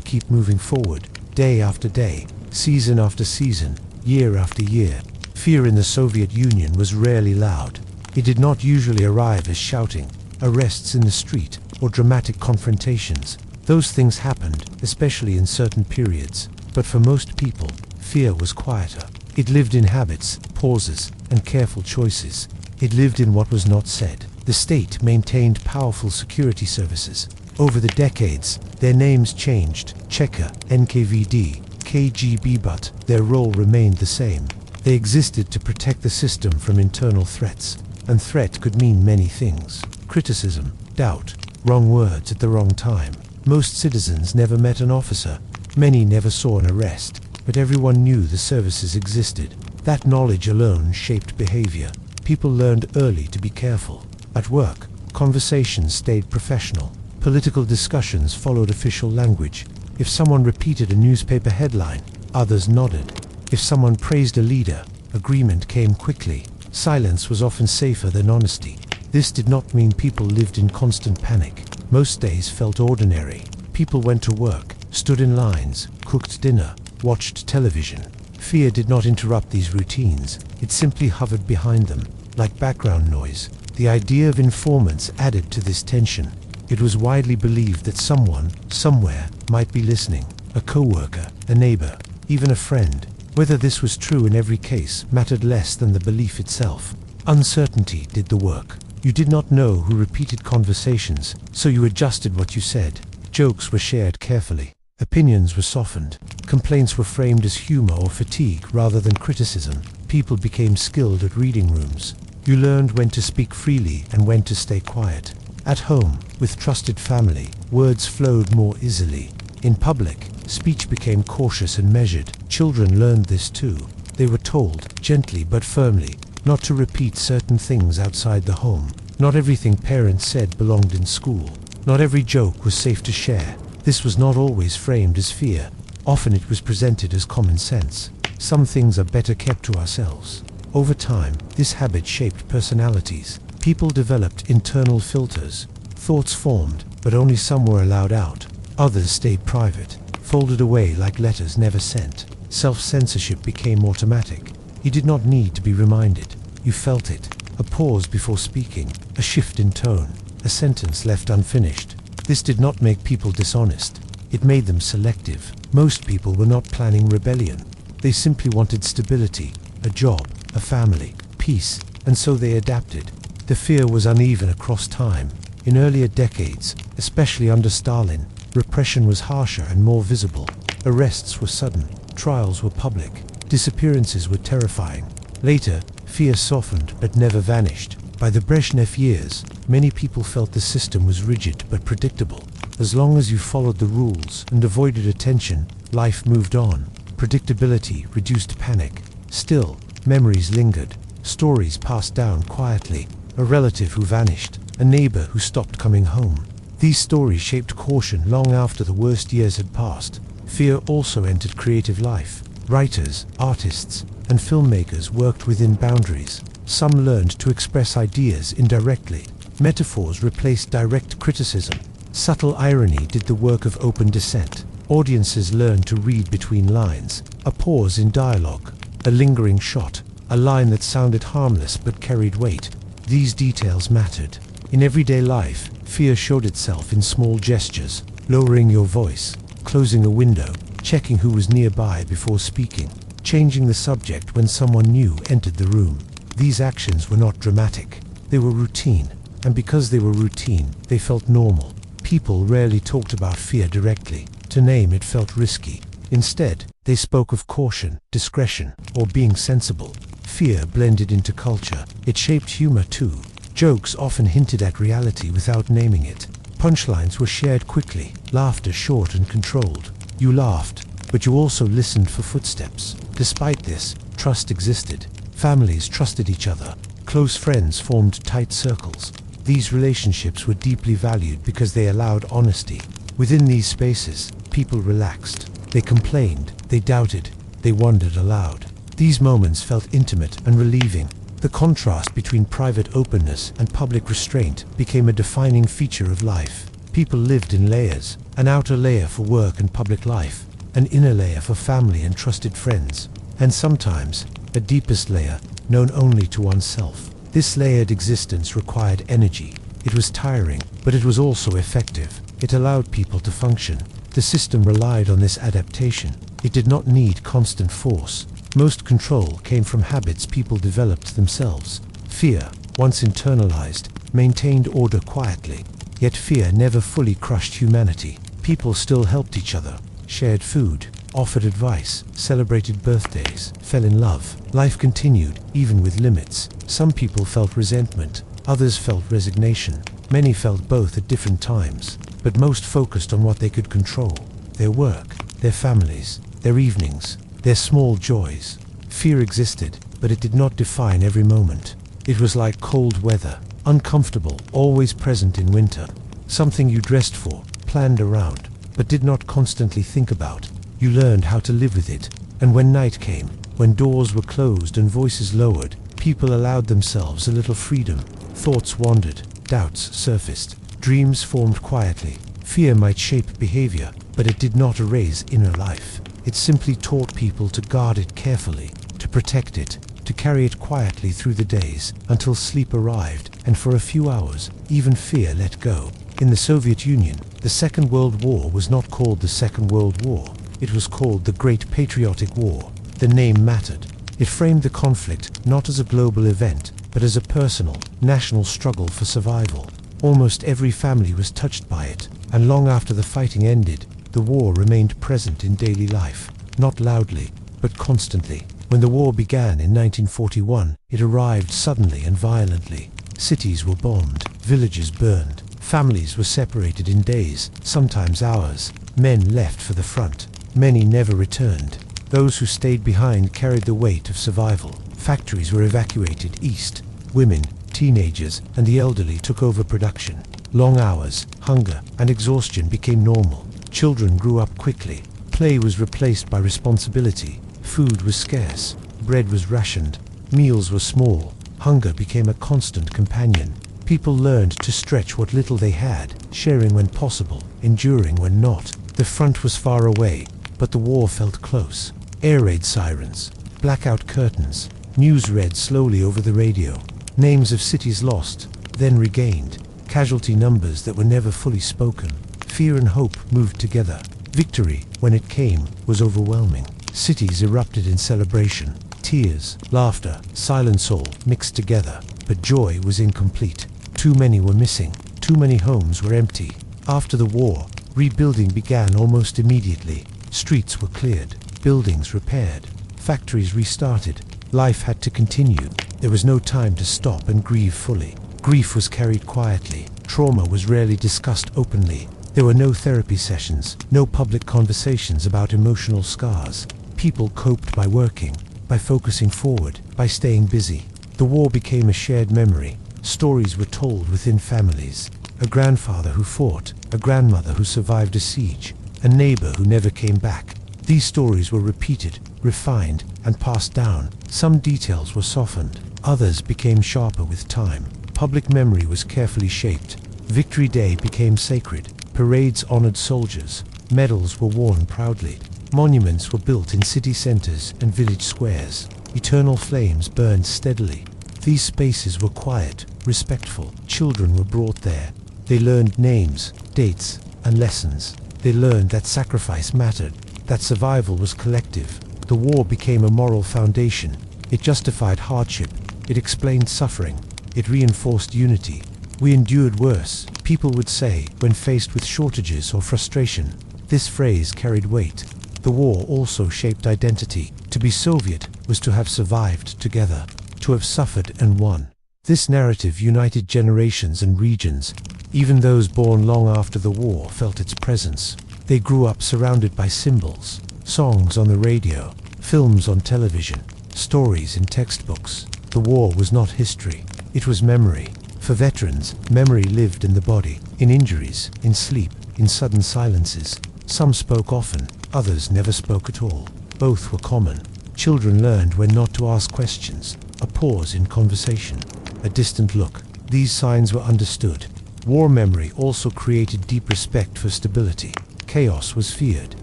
keep moving forward, day after day, season after season, year after year. Fear in the Soviet Union was rarely loud. It did not usually arrive as shouting, arrests in the street, or dramatic confrontations. Those things happened, especially in certain periods, but for most people, fear was quieter. It lived in habits, pauses, and careful choices. It lived in what was not said. The state maintained powerful security services. Over the decades, their names changed: Cheka, NKVD, KGB, but their role remained the same. They existed to protect the system from internal threats, and threat could mean many things: criticism, doubt, wrong words at the wrong time. Most citizens never met an officer, many never saw an arrest, but everyone knew the services existed. That knowledge alone shaped behavior. People learned early to be careful. At work, conversations stayed professional. Political discussions followed official language. If someone repeated a newspaper headline, others nodded. If someone praised a leader, agreement came quickly. Silence was often safer than honesty. This did not mean people lived in constant panic. Most days felt ordinary. People went to work, stood in lines, cooked dinner, watched television. Fear did not interrupt these routines. It simply hovered behind them, like background noise. The idea of informants added to this tension. It was widely believed that someone, somewhere, might be listening. A coworker, a neighbor, even a friend. Whether this was true in every case mattered less than the belief itself. Uncertainty did the work. You did not know who repeated conversations, so you adjusted what you said. Jokes were shared carefully. Opinions were softened. Complaints were framed as humor or fatigue rather than criticism. People became skilled at reading rooms. You learned when to speak freely and when to stay quiet. At home, with trusted family, words flowed more easily. In public, speech became cautious and measured. Children learned this too. They were told, gently but firmly, not to repeat certain things outside the home. Not everything parents said belonged in school. Not every joke was safe to share. This was not always framed as fear. Often it was presented as common sense. Some things are better kept to ourselves. Over time, this habit shaped personalities. People developed internal filters. Thoughts formed, but only some were allowed out. Others stayed private. folded away like letters never sent. Self-censorship became automatic. You did not need to be reminded. You felt it. A pause before speaking, a shift in tone, a sentence left unfinished. This did not make people dishonest. It made them selective. Most people were not planning rebellion. They simply wanted stability, a job, a family, peace, and so they adapted. The fear was uneven across time. In earlier decades, especially under Stalin, repression was harsher and more visible. Arrests were sudden, trials were public, disappearances were terrifying. Later, fear softened but never vanished. By the Brezhnev years, many people felt the system was rigid but predictable. As long as you followed the rules and avoided attention, life moved on. Predictability reduced panic. Still, memories lingered. Stories passed down quietly. A relative who vanished, a neighbor who stopped coming home. These stories shaped caution long after the worst years had passed. Fear also entered creative life. Writers, artists, and filmmakers worked within boundaries. Some learned to express ideas indirectly. Metaphors replaced direct criticism. Subtle irony did the work of open dissent. Audiences learned to read between lines. A pause in dialogue, a lingering shot, a line that sounded harmless but carried weight. These details mattered. In everyday life, fear showed itself in small gestures, lowering your voice, closing a window, checking who was nearby before speaking, changing the subject when someone new entered the room. These actions were not dramatic. They were routine, and because they were routine, they felt normal. People rarely talked about fear directly. To name it felt risky. Instead, they spoke of caution, discretion, or being sensible. Fear blended into culture. It shaped humor too. Jokes often hinted at reality without naming it. Punchlines were shared quickly, laughter short and controlled. You laughed, but you also listened for footsteps. Despite this, trust existed. Families trusted each other. Close friends formed tight circles. These relationships were deeply valued because they allowed honesty. Within these spaces, people relaxed. They complained, they doubted, they wondered aloud. These moments felt intimate and relieving. The contrast between private openness and public restraint became a defining feature of life. People lived in layers, an outer layer for work and public life, an inner layer for family and trusted friends, and sometimes a deepest layer known only to oneself. This layered existence required energy. It was tiring, but it was also effective. It allowed people to function. The system relied on this adaptation. It did not need constant force. Most control came from habits people developed themselves. Fear, once internalized, maintained order quietly. Yet fear never fully crushed humanity. People still helped each other, shared food, offered advice, celebrated birthdays, fell in love. Life continued, even with limits. Some people felt resentment, others felt resignation. Many felt both at different times, but most focused on what they could control: their work, their families, their evenings, their small joys. Fear existed, but it did not define every moment. It was like cold weather, uncomfortable, always present in winter. Something you dressed for, planned around, but did not constantly think about. You learned how to live with it, and when night came, when doors were closed and voices lowered, people allowed themselves a little freedom. Thoughts wandered, doubts surfaced, dreams formed quietly. Fear might shape behavior, but it did not erase inner life. It simply taught people to guard it carefully, to protect it, to carry it quietly through the days until sleep arrived, and for a few hours, even fear let go. In the Soviet Union, the Second World War was not called the Second World War. It was called the Great Patriotic War. The name mattered. It framed the conflict not as a global event, but as a personal, national struggle for survival. Almost every family was touched by it, and long after the fighting ended, the war remained present in daily life, not loudly, but constantly. When the war began in 1941, it arrived suddenly and violently. Cities were bombed, villages burned, families were separated in days, sometimes hours. Men left for the front. Many never returned. Those who stayed behind carried the weight of survival. Factories were evacuated east. Women, teenagers, and the elderly took over production. Long hours, hunger, and exhaustion became normal. Children grew up quickly. Play was replaced by responsibility. Food was scarce. Bread was rationed. Meals were small. Hunger became a constant companion. People learned to stretch what little they had, sharing when possible, enduring when not. The front was far away, but the war felt close. Air raid sirens, blackout curtains, news read slowly over the radio. Names of cities lost, then regained, casualty numbers that were never fully spoken. Fear and hope moved together. Victory, when it came, was overwhelming. Cities erupted in celebration. Tears, laughter, silence all mixed together. But joy was incomplete. Too many were missing. Too many homes were empty. After the war, rebuilding began almost immediately. Streets were cleared, buildings repaired, factories restarted. Life had to continue. There was no time to stop and grieve fully. Grief was carried quietly. Trauma was rarely discussed openly. There were no therapy sessions, no public conversations about emotional scars. People coped by working, by focusing forward, by staying busy. The war became a shared memory. Stories were told within families. A grandfather who fought, a grandmother who survived a siege, a neighbor who never came back. These stories were repeated, refined, and passed down. Some details were softened, others became sharper with time. Public memory was carefully shaped. Victory Day became sacred. Parades honored soldiers. Medals were worn proudly. Monuments were built in city centers and village squares. Eternal flames burned steadily. These spaces were quiet, respectful. Children were brought there. They learned names, dates, and lessons. They learned that sacrifice mattered, that survival was collective. The war became a moral foundation. It justified hardship. It explained suffering. It reinforced unity. We endured worse, people would say, when faced with shortages or frustration. This phrase carried weight. The war also shaped identity. To be Soviet was to have survived together, to have suffered and won. This narrative united generations and regions. Even those born long after the war felt its presence. They grew up surrounded by symbols, songs on the radio, films on television, stories in textbooks. The war was not history, it was memory. For veterans, memory lived in the body, in injuries, in sleep, in sudden silences. Some spoke often, others never spoke at all. Both were common. Children learned when not to ask questions, a pause in conversation, a distant look. These signs were understood. War memory also created deep respect for stability. Chaos was feared,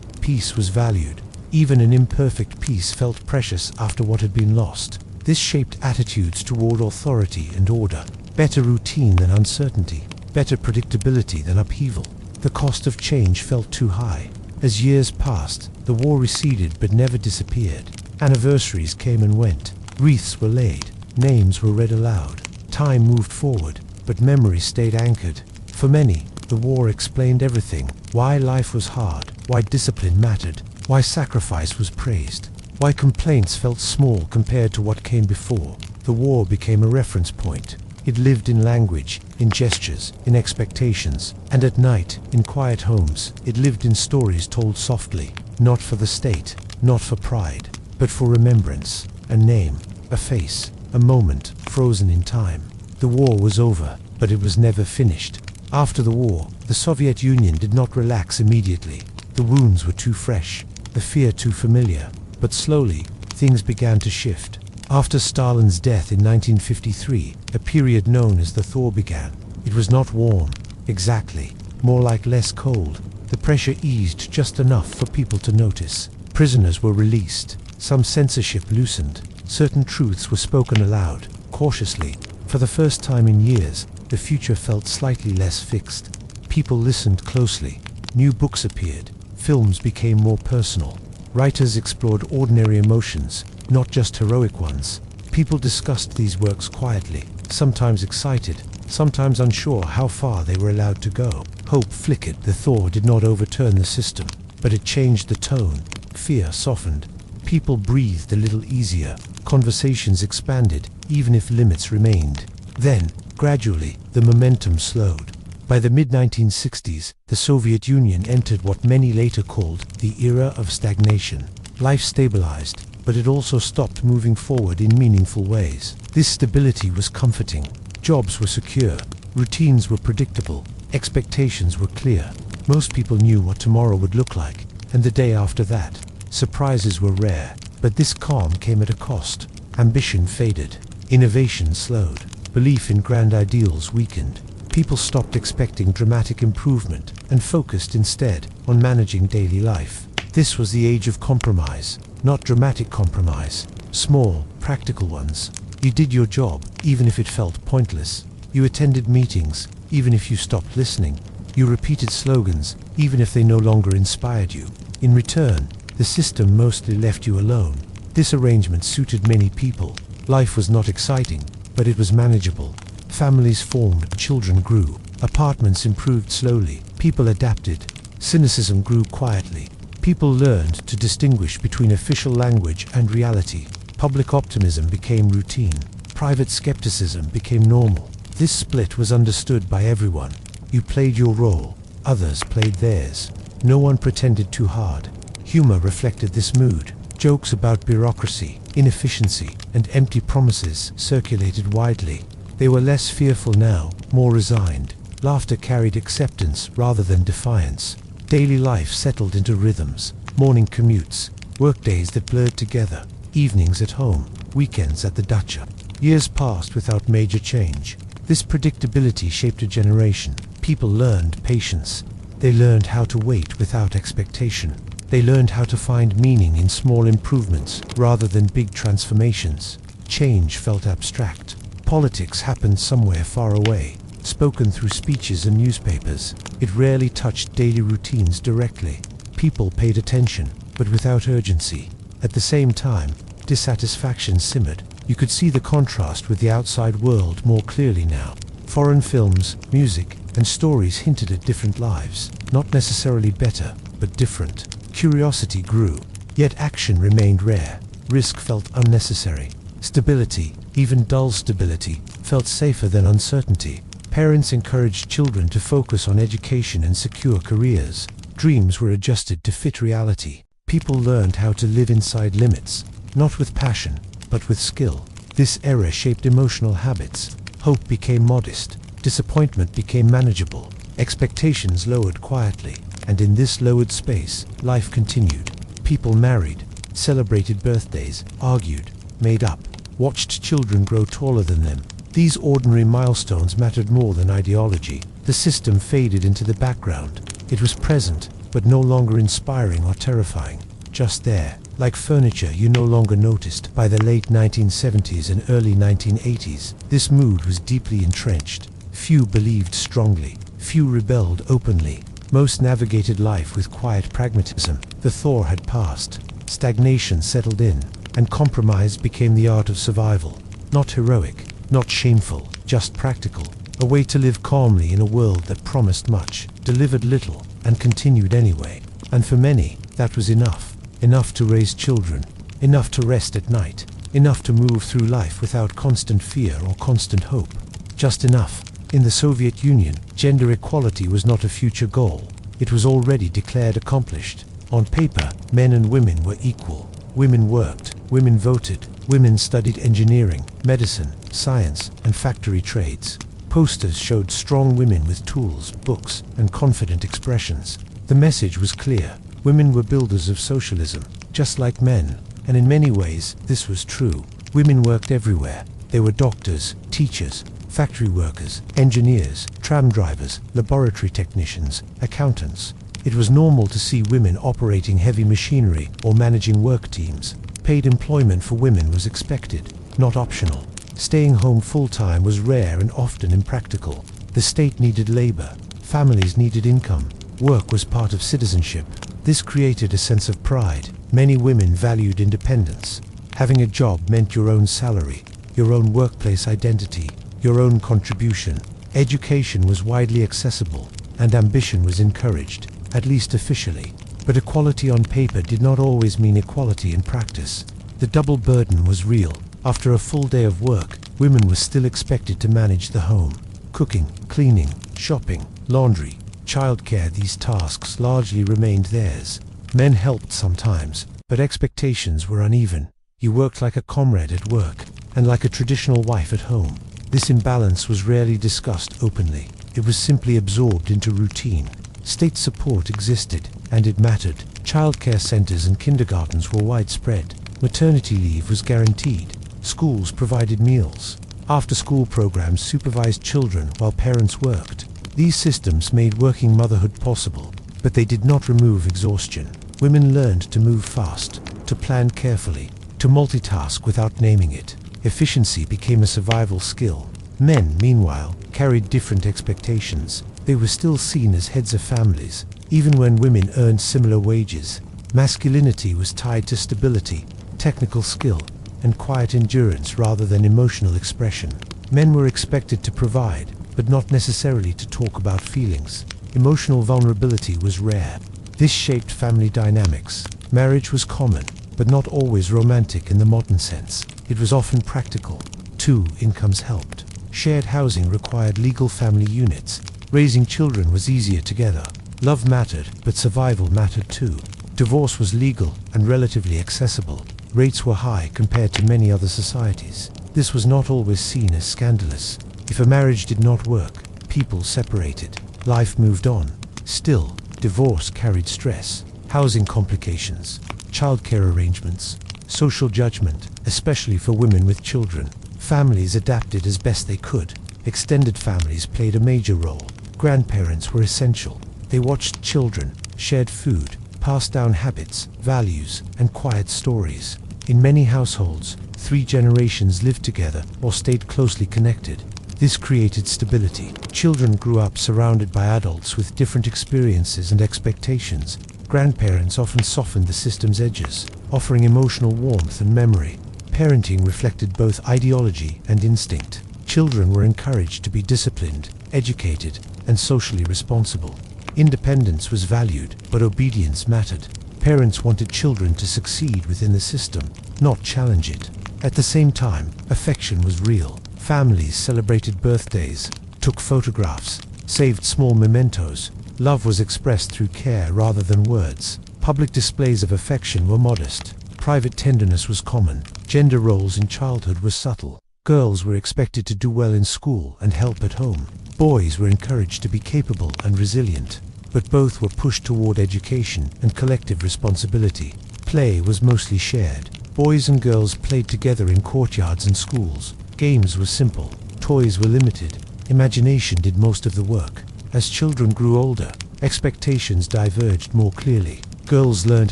peace was valued. Even an imperfect peace felt precious after what had been lost. This shaped attitudes toward authority and order. Better routine than uncertainty, better predictability than upheaval. The cost of change felt too high. As years passed, the war receded but never disappeared. Anniversaries came and went. Wreaths were laid. Names were read aloud. Time moved forward, but memory stayed anchored. For many, the war explained everything. Why life was hard, why discipline mattered, why sacrifice was praised, why complaints felt small compared to what came before. The war became a reference point. It lived in language, in gestures, in expectations, and at night, in quiet homes, it lived in stories told softly, not for the state, not for pride, but for remembrance, a name, a face, a moment frozen in time. The war was over, but it was never finished. After the war, the Soviet Union did not relax immediately. The wounds were too fresh, the fear too familiar, but slowly, things began to shift. After Stalin's death in 1953, a period known as the thaw began. It was not warm, exactly, more like less cold. The pressure eased just enough for people to notice. Prisoners were released, some censorship loosened, certain truths were spoken aloud, cautiously. For the first time in years, the future felt slightly less fixed. People listened closely. New books appeared. Films became more personal. Writers explored ordinary emotions, not just heroic ones. People discussed these works quietly, sometimes excited, sometimes unsure how far they were allowed to go. Hope flickered. The thaw did not overturn the system, but it changed the tone. Fear softened. People breathed a little easier. Conversations expanded, even if limits remained. Then, gradually, the momentum slowed. By the mid-1960s, the Soviet Union entered what many later called the era of stagnation. Life stabilized, but it also stopped moving forward in meaningful ways. This stability was comforting. Jobs were secure, routines were predictable, expectations were clear. Most people knew what tomorrow would look like, and the day after that. Surprises were rare, but this calm came at a cost. Ambition faded, innovation slowed, belief in grand ideals weakened. People stopped expecting dramatic improvement and focused instead on managing daily life. This was the age of compromise, not dramatic compromise, small, practical ones. You did your job, even if it felt pointless. You attended meetings, even if you stopped listening. You repeated slogans, even if they no longer inspired you. In return, the system mostly left you alone. This arrangement suited many people. Life was not exciting, but it was manageable. Families formed, children grew, apartments improved slowly, people adapted, cynicism grew quietly. People learned to distinguish between official language and reality. Public optimism became routine. Private skepticism became normal. This split was understood by everyone. You played your role, others played theirs. No one pretended too hard. Humor reflected this mood. Jokes about bureaucracy, inefficiency, and empty promises circulated widely. They were less fearful now, more resigned. Laughter carried acceptance rather than defiance. Daily life settled into rhythms, morning commutes, workdays that blurred together, evenings at home, weekends at the dacha. Years passed without major change. This predictability shaped a generation. People learned patience. They learned how to wait without expectation. They learned how to find meaning in small improvements rather than big transformations. Change felt abstract. Politics happened somewhere far away, spoken through speeches and newspapers. It rarely touched daily routines directly. People paid attention, but without urgency. At the same time, dissatisfaction simmered. You could see the contrast with the outside world more clearly now. Foreign films, music, and stories hinted at different lives, not necessarily better, but different. Curiosity grew, yet action remained rare. Risk felt unnecessary. Stability, even dull stability, felt safer than uncertainty. Parents encouraged children to focus on education and secure careers. Dreams were adjusted to fit reality. People learned how to live inside limits, not with passion, but with skill. This era shaped emotional habits. Hope became modest. Disappointment became manageable. Expectations lowered quietly. And in this lowered space, life continued. People married, celebrated birthdays, argued, made up, watched children grow taller than them. These ordinary milestones mattered more than ideology. The system faded into the background. It was present, but no longer inspiring or terrifying. Just there, like furniture you no longer noticed. By the late 1970s and early 1980s, this mood was deeply entrenched. Few believed strongly. Few rebelled openly. Most navigated life with quiet pragmatism. The thaw had passed. Stagnation settled in, and compromise became the art of survival. Not heroic, not shameful, just practical. A way to live calmly in a world that promised much, delivered little, and continued anyway. And for many, that was enough. Enough to raise children. Enough to rest at night. Enough to move through life without constant fear or constant hope. Just enough. In the Soviet Union, gender equality was not a future goal. It was already declared accomplished. On paper, men and women were equal. Women worked, women voted, women studied engineering, medicine, science, and factory trades. Posters showed strong women with tools, books, and confident expressions. The message was clear. Women were builders of socialism, just like men. And in many ways, this was true. Women worked everywhere. They were doctors, teachers, factory workers, engineers, tram drivers, laboratory technicians, accountants. It was normal to see women operating heavy machinery or managing work teams. Paid employment for women was expected, not optional. Staying home full-time was rare and often impractical. The state needed labor. Families needed income. Work was part of citizenship. This created a sense of pride. Many women valued independence. Having a job meant your own salary, your own workplace identity, your own contribution. Education was widely accessible, and ambition was encouraged, at least officially. But equality on paper did not always mean equality in practice. The double burden was real. After a full day of work, women were still expected to manage the home. Cooking, cleaning, shopping, laundry, childcare, these tasks largely remained theirs. Men helped sometimes, but expectations were uneven. You worked like a comrade at work, and like a traditional wife at home. This imbalance was rarely discussed openly. It was simply absorbed into routine. State support existed, and it mattered. Childcare centers and kindergartens were widespread. Maternity leave was guaranteed. Schools provided meals. After-school programs supervised children while parents worked. These systems made working motherhood possible, but they did not remove exhaustion. Women learned to move fast, to plan carefully, to multitask without naming it. Efficiency became a survival skill. Men, meanwhile, carried different expectations. They were still seen as heads of families, even when women earned similar wages. Masculinity was tied to stability, technical skill, and quiet endurance rather than emotional expression. Men were expected to provide, but not necessarily to talk about feelings. Emotional vulnerability was rare. This shaped family dynamics. Marriage was common, but not always romantic in the modern sense. It was often practical. 2 incomes helped. Shared housing required legal family units. Raising children was easier together. Love mattered, but survival mattered too. Divorce was legal and relatively accessible. Rates were high compared to many other societies. This was not always seen as scandalous. If a marriage did not work, people separated. Life moved on. Still, divorce carried stress, housing complications, childcare arrangements, social judgment, especially for women with children. Families adapted as best they could. Extended families played a major role. Grandparents were essential. They watched children, shared food, passed down habits, values, and quiet stories. In many households, 3 generations lived together or stayed closely connected. This created stability. Children grew up surrounded by adults with different experiences and expectations. Grandparents often softened the system's edges, offering emotional warmth and memory. Parenting reflected both ideology and instinct. Children were encouraged to be disciplined, educated, and socially responsible. Independence was valued, but obedience mattered. Parents wanted children to succeed within the system, not challenge it. At the same time, affection was real. Families celebrated birthdays, took photographs, saved small mementos. Love was expressed through care rather than words. Public displays of affection were modest. Private tenderness was common. Gender roles in childhood were subtle. Girls were expected to do well in school and help at home. Boys were encouraged to be capable and resilient. But both were pushed toward education and collective responsibility. Play was mostly shared. Boys and girls played together in courtyards and schools. Games were simple. Toys were limited. Imagination did most of the work. As children grew older, expectations diverged more clearly. Girls learned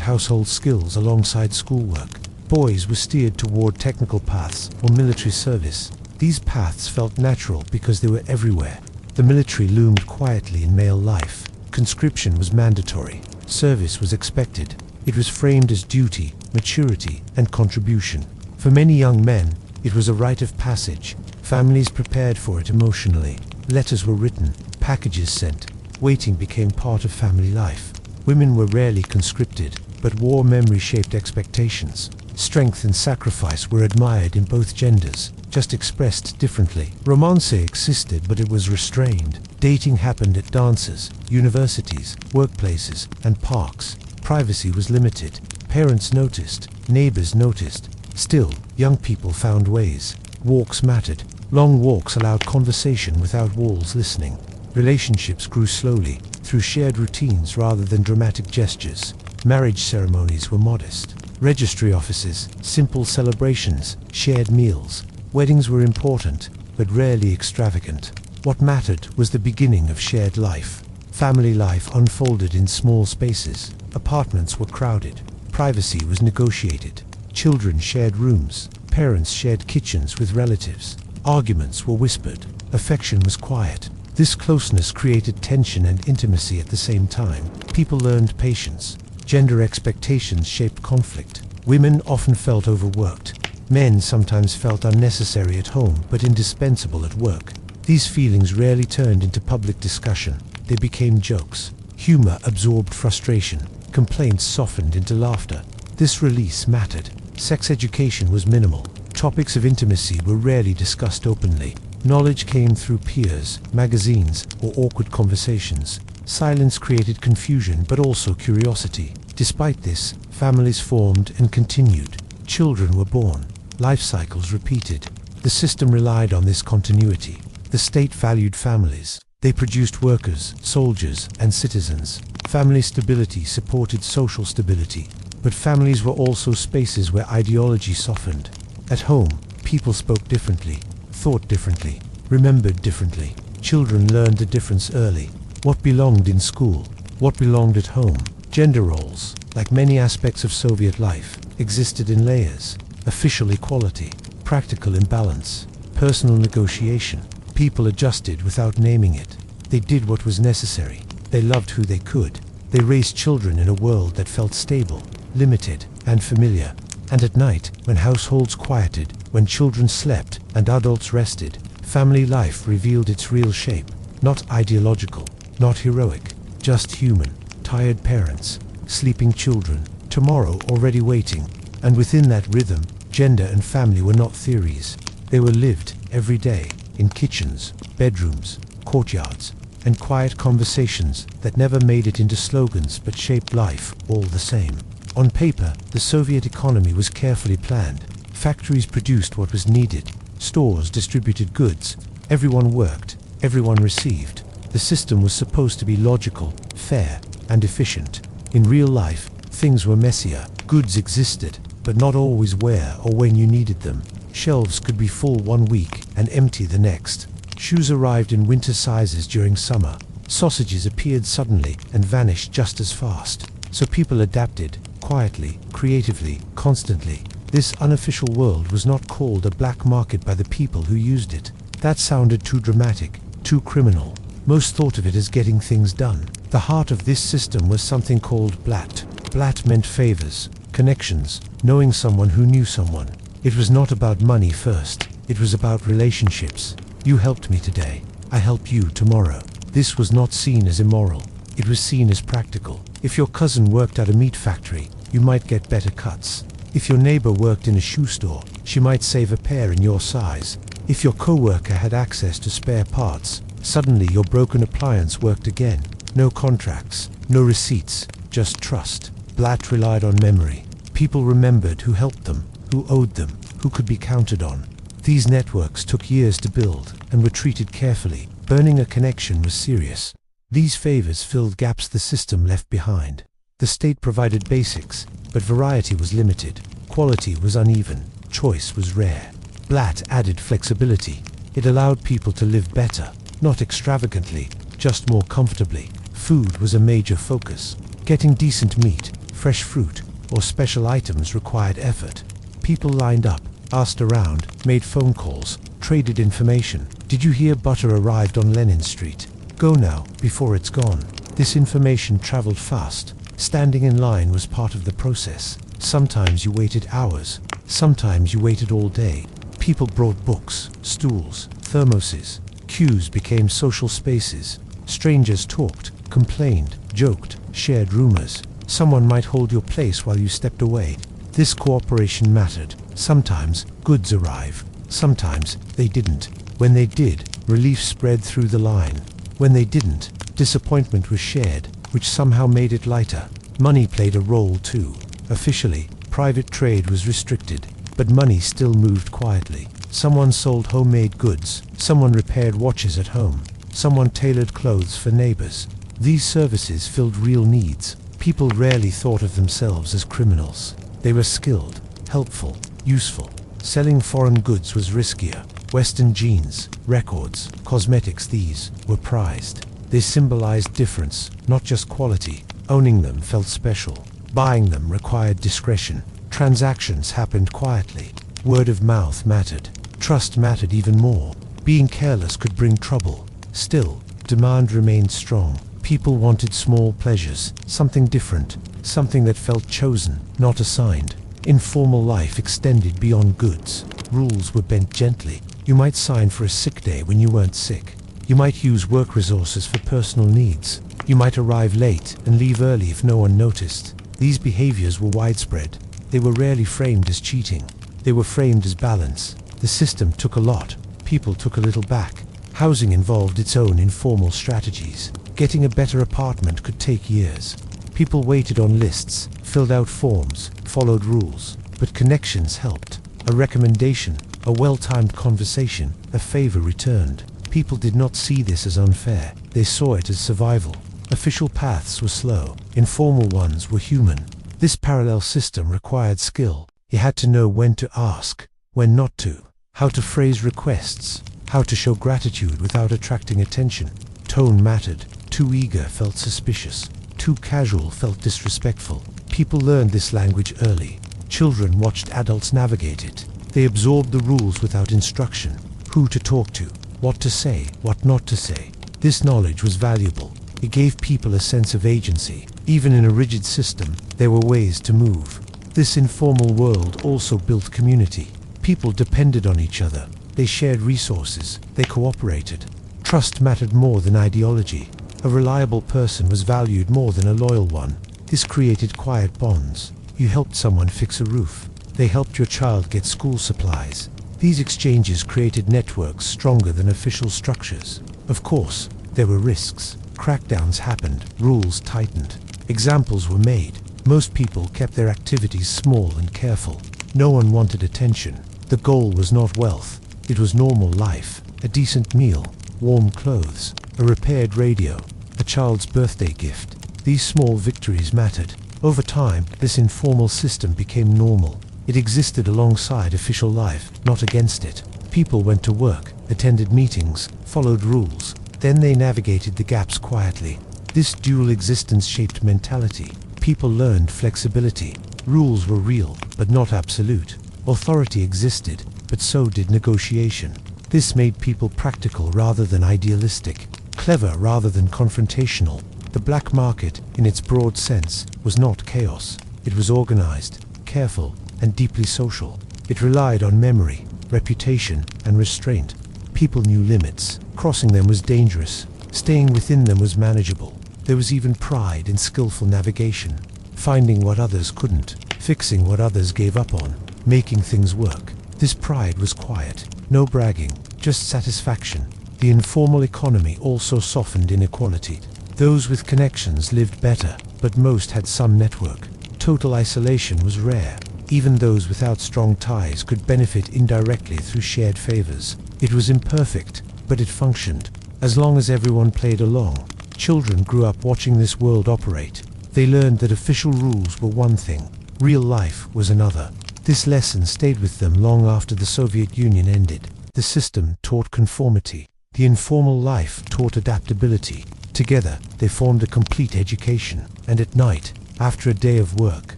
household skills alongside schoolwork. Boys were steered toward technical paths or military service. These paths felt natural because they were everywhere. The military loomed quietly in male life. Conscription was mandatory. Service was expected. It was framed as duty, maturity, and contribution. For many young men, it was a rite of passage. Families prepared for it emotionally. Letters were written, packages sent. Waiting became part of family life. Women were rarely conscripted, but war memory shaped expectations. Strength and sacrifice were admired in both genders, just expressed differently. Romance existed, but it was restrained. Dating happened at dances, universities, workplaces, and parks. Privacy was limited. Parents noticed, neighbors noticed. Still, young people found ways. Walks mattered. Long walks allowed conversation without walls listening. Relationships grew slowly, through shared routines rather than dramatic gestures. Marriage ceremonies were modest. Registry offices, simple celebrations, shared meals. Weddings were important, but rarely extravagant. What mattered was the beginning of shared life. Family life unfolded in small spaces. Apartments were crowded. Privacy was negotiated. Children shared rooms. Parents shared kitchens with relatives. Arguments were whispered. Affection was quiet. This closeness created tension and intimacy at the same time. People learned patience. Gender expectations shaped conflict. Women often felt overworked. Men sometimes felt unnecessary at home, but indispensable at work. These feelings rarely turned into public discussion. They became jokes. Humor absorbed frustration. Complaints softened into laughter. This release mattered. Sex education was minimal. Topics of intimacy were rarely discussed openly. Knowledge came through peers, magazines, or awkward conversations. Silence created confusion, but also curiosity. Despite this, families formed and continued. Children were born. Life cycles repeated. The system relied on this continuity. The state valued families. They produced workers, soldiers, and citizens. Family stability supported social stability. But families were also spaces where ideology softened. At home, people spoke differently, thought differently, remembered differently. Children learned the difference early. What belonged in school, what belonged at home. Gender roles, like many aspects of Soviet life, existed in layers. Official equality, practical imbalance, personal negotiation. People adjusted without naming it. They did what was necessary. They loved who they could. They raised children in a world that felt stable, limited, and familiar. And at night, when households quieted, when children slept and adults rested, family life revealed its real shape. Not ideological, not heroic, just human. Tired parents, sleeping children, tomorrow already waiting. And within that rhythm, gender and family were not theories. They were lived every day, in kitchens, bedrooms, courtyards, and quiet conversations that never made it into slogans but shaped life all the same. On paper, the Soviet economy was carefully planned. Factories produced what was needed. Stores distributed goods. Everyone worked. Everyone received. The system was supposed to be logical, fair, and efficient. In real life, things were messier. Goods existed, but not always where or when you needed them. Shelves could be full one week and empty the next. Shoes arrived in winter sizes during summer. Sausages appeared suddenly and vanished just as fast. So people adapted, quietly, creatively, constantly. This unofficial world was not called a black market by the people who used it. That sounded too dramatic, too criminal. Most thought of it as getting things done. The heart of this system was something called blatt. Blatt meant favors, connections, knowing someone who knew someone. It was not about money first. It was about relationships. You helped me today. I help you tomorrow. This was not seen as immoral. It was seen as practical. If your cousin worked at a meat factory, you might get better cuts. If your neighbor worked in a shoe store, she might save a pair in your size. If your co-worker had access to spare parts, suddenly your broken appliance worked again. No contracts, no receipts, just trust. Blatt relied on memory. People remembered who helped them, who owed them, who could be counted on. These networks took years to build and were treated carefully. Burning a connection was serious. These favors filled gaps the system left behind. The state provided basics, but variety was limited. Quality was uneven. Choice was rare. Blatt added flexibility. It allowed people to live better, not extravagantly, just more comfortably. Food was a major focus. Getting decent meat, fresh fruit, or special items required effort. People lined up, asked around, made phone calls, traded information. Did you hear butter arrived on Lenin Street? Go now, before it's gone. This information traveled fast. Standing in line was part of the process. Sometimes you waited hours. Sometimes you waited all day. People brought books, stools, thermoses. Queues became social spaces. Strangers talked, complained, joked, shared rumors. Someone might hold your place while you stepped away. This cooperation mattered. Sometimes goods arrive. Sometimes they didn't. When they did, relief spread through the line. When they didn't, disappointment was shared, which somehow made it lighter. Money played a role too. Officially, private trade was restricted, but money still moved quietly. Someone sold homemade goods. Someone repaired watches at home. Someone tailored clothes for neighbors. These services filled real needs. People rarely thought of themselves as criminals. They were skilled, helpful, useful. Selling foreign goods was riskier. Western jeans, records, cosmetics, these were prized. They symbolized difference, not just quality. Owning them felt special. Buying them required discretion. Transactions happened quietly. Word of mouth mattered. Trust mattered even more. Being careless could bring trouble. Still, demand remained strong. People wanted small pleasures, something different, something that felt chosen, not assigned. Informal life extended beyond goods. Rules were bent gently. You might sign for a sick day when you weren't sick. You might use work resources for personal needs. You might arrive late and leave early if no one noticed. These behaviors were widespread. They were rarely framed as cheating. They were framed as balance. The system took a lot. People took a little back. Housing involved its own informal strategies. Getting a better apartment could take years. People waited on lists, filled out forms, followed rules. But connections helped. A recommendation, a well-timed conversation, a favor returned. People did not see this as unfair. They saw it as survival. Official paths were slow. Informal ones were human. This parallel system required skill. You had to know when to ask, when not to, how to phrase requests, how to show gratitude without attracting attention. Tone mattered. Too eager felt suspicious. Too casual felt disrespectful. People learned this language early. Children watched adults navigate it. They absorbed the rules without instruction. Who to talk to, what to say, what not to say. This knowledge was valuable. It gave people a sense of agency. Even in a rigid system, there were ways to move. This informal world also built community. People depended on each other. They shared resources. They cooperated. Trust mattered more than ideology. A reliable person was valued more than a loyal one. This created quiet bonds. You helped someone fix a roof. They helped your child get school supplies. These exchanges created networks stronger than official structures. Of course, there were risks. Crackdowns happened. Rules tightened. Examples were made. Most people kept their activities small and careful. No one wanted attention. The goal was not wealth. It was normal life. A decent meal, warm clothes, a repaired radio, a child's birthday gift. These small victories mattered. Over time, this informal system became normal. It existed alongside official life, not against it. People went to work, attended meetings, followed rules. Then they navigated the gaps quietly. This dual existence shaped mentality. People learned flexibility. Rules were real, but not absolute. Authority existed, but so did negotiation. This made people practical rather than idealistic, clever rather than confrontational. The black market, in its broad sense, was not chaos. It was organized, careful, and deeply social. It relied on memory, reputation, and restraint. People knew limits. Crossing them was dangerous. Staying within them was manageable. There was even pride in skillful navigation, finding what others couldn't, fixing what others gave up on, making things work. This pride was quiet, no bragging, just satisfaction. The informal economy also softened inequality. Those with connections lived better, but most had some network. Total isolation was rare. Even those without strong ties could benefit indirectly through shared favors. It was imperfect, but it functioned. As long as everyone played along, children grew up watching this world operate. They learned that official rules were one thing, real life was another. This lesson stayed with them long after the Soviet Union ended. The system taught conformity. The informal life taught adaptability. Together, they formed a complete education. And at night, after a day of work,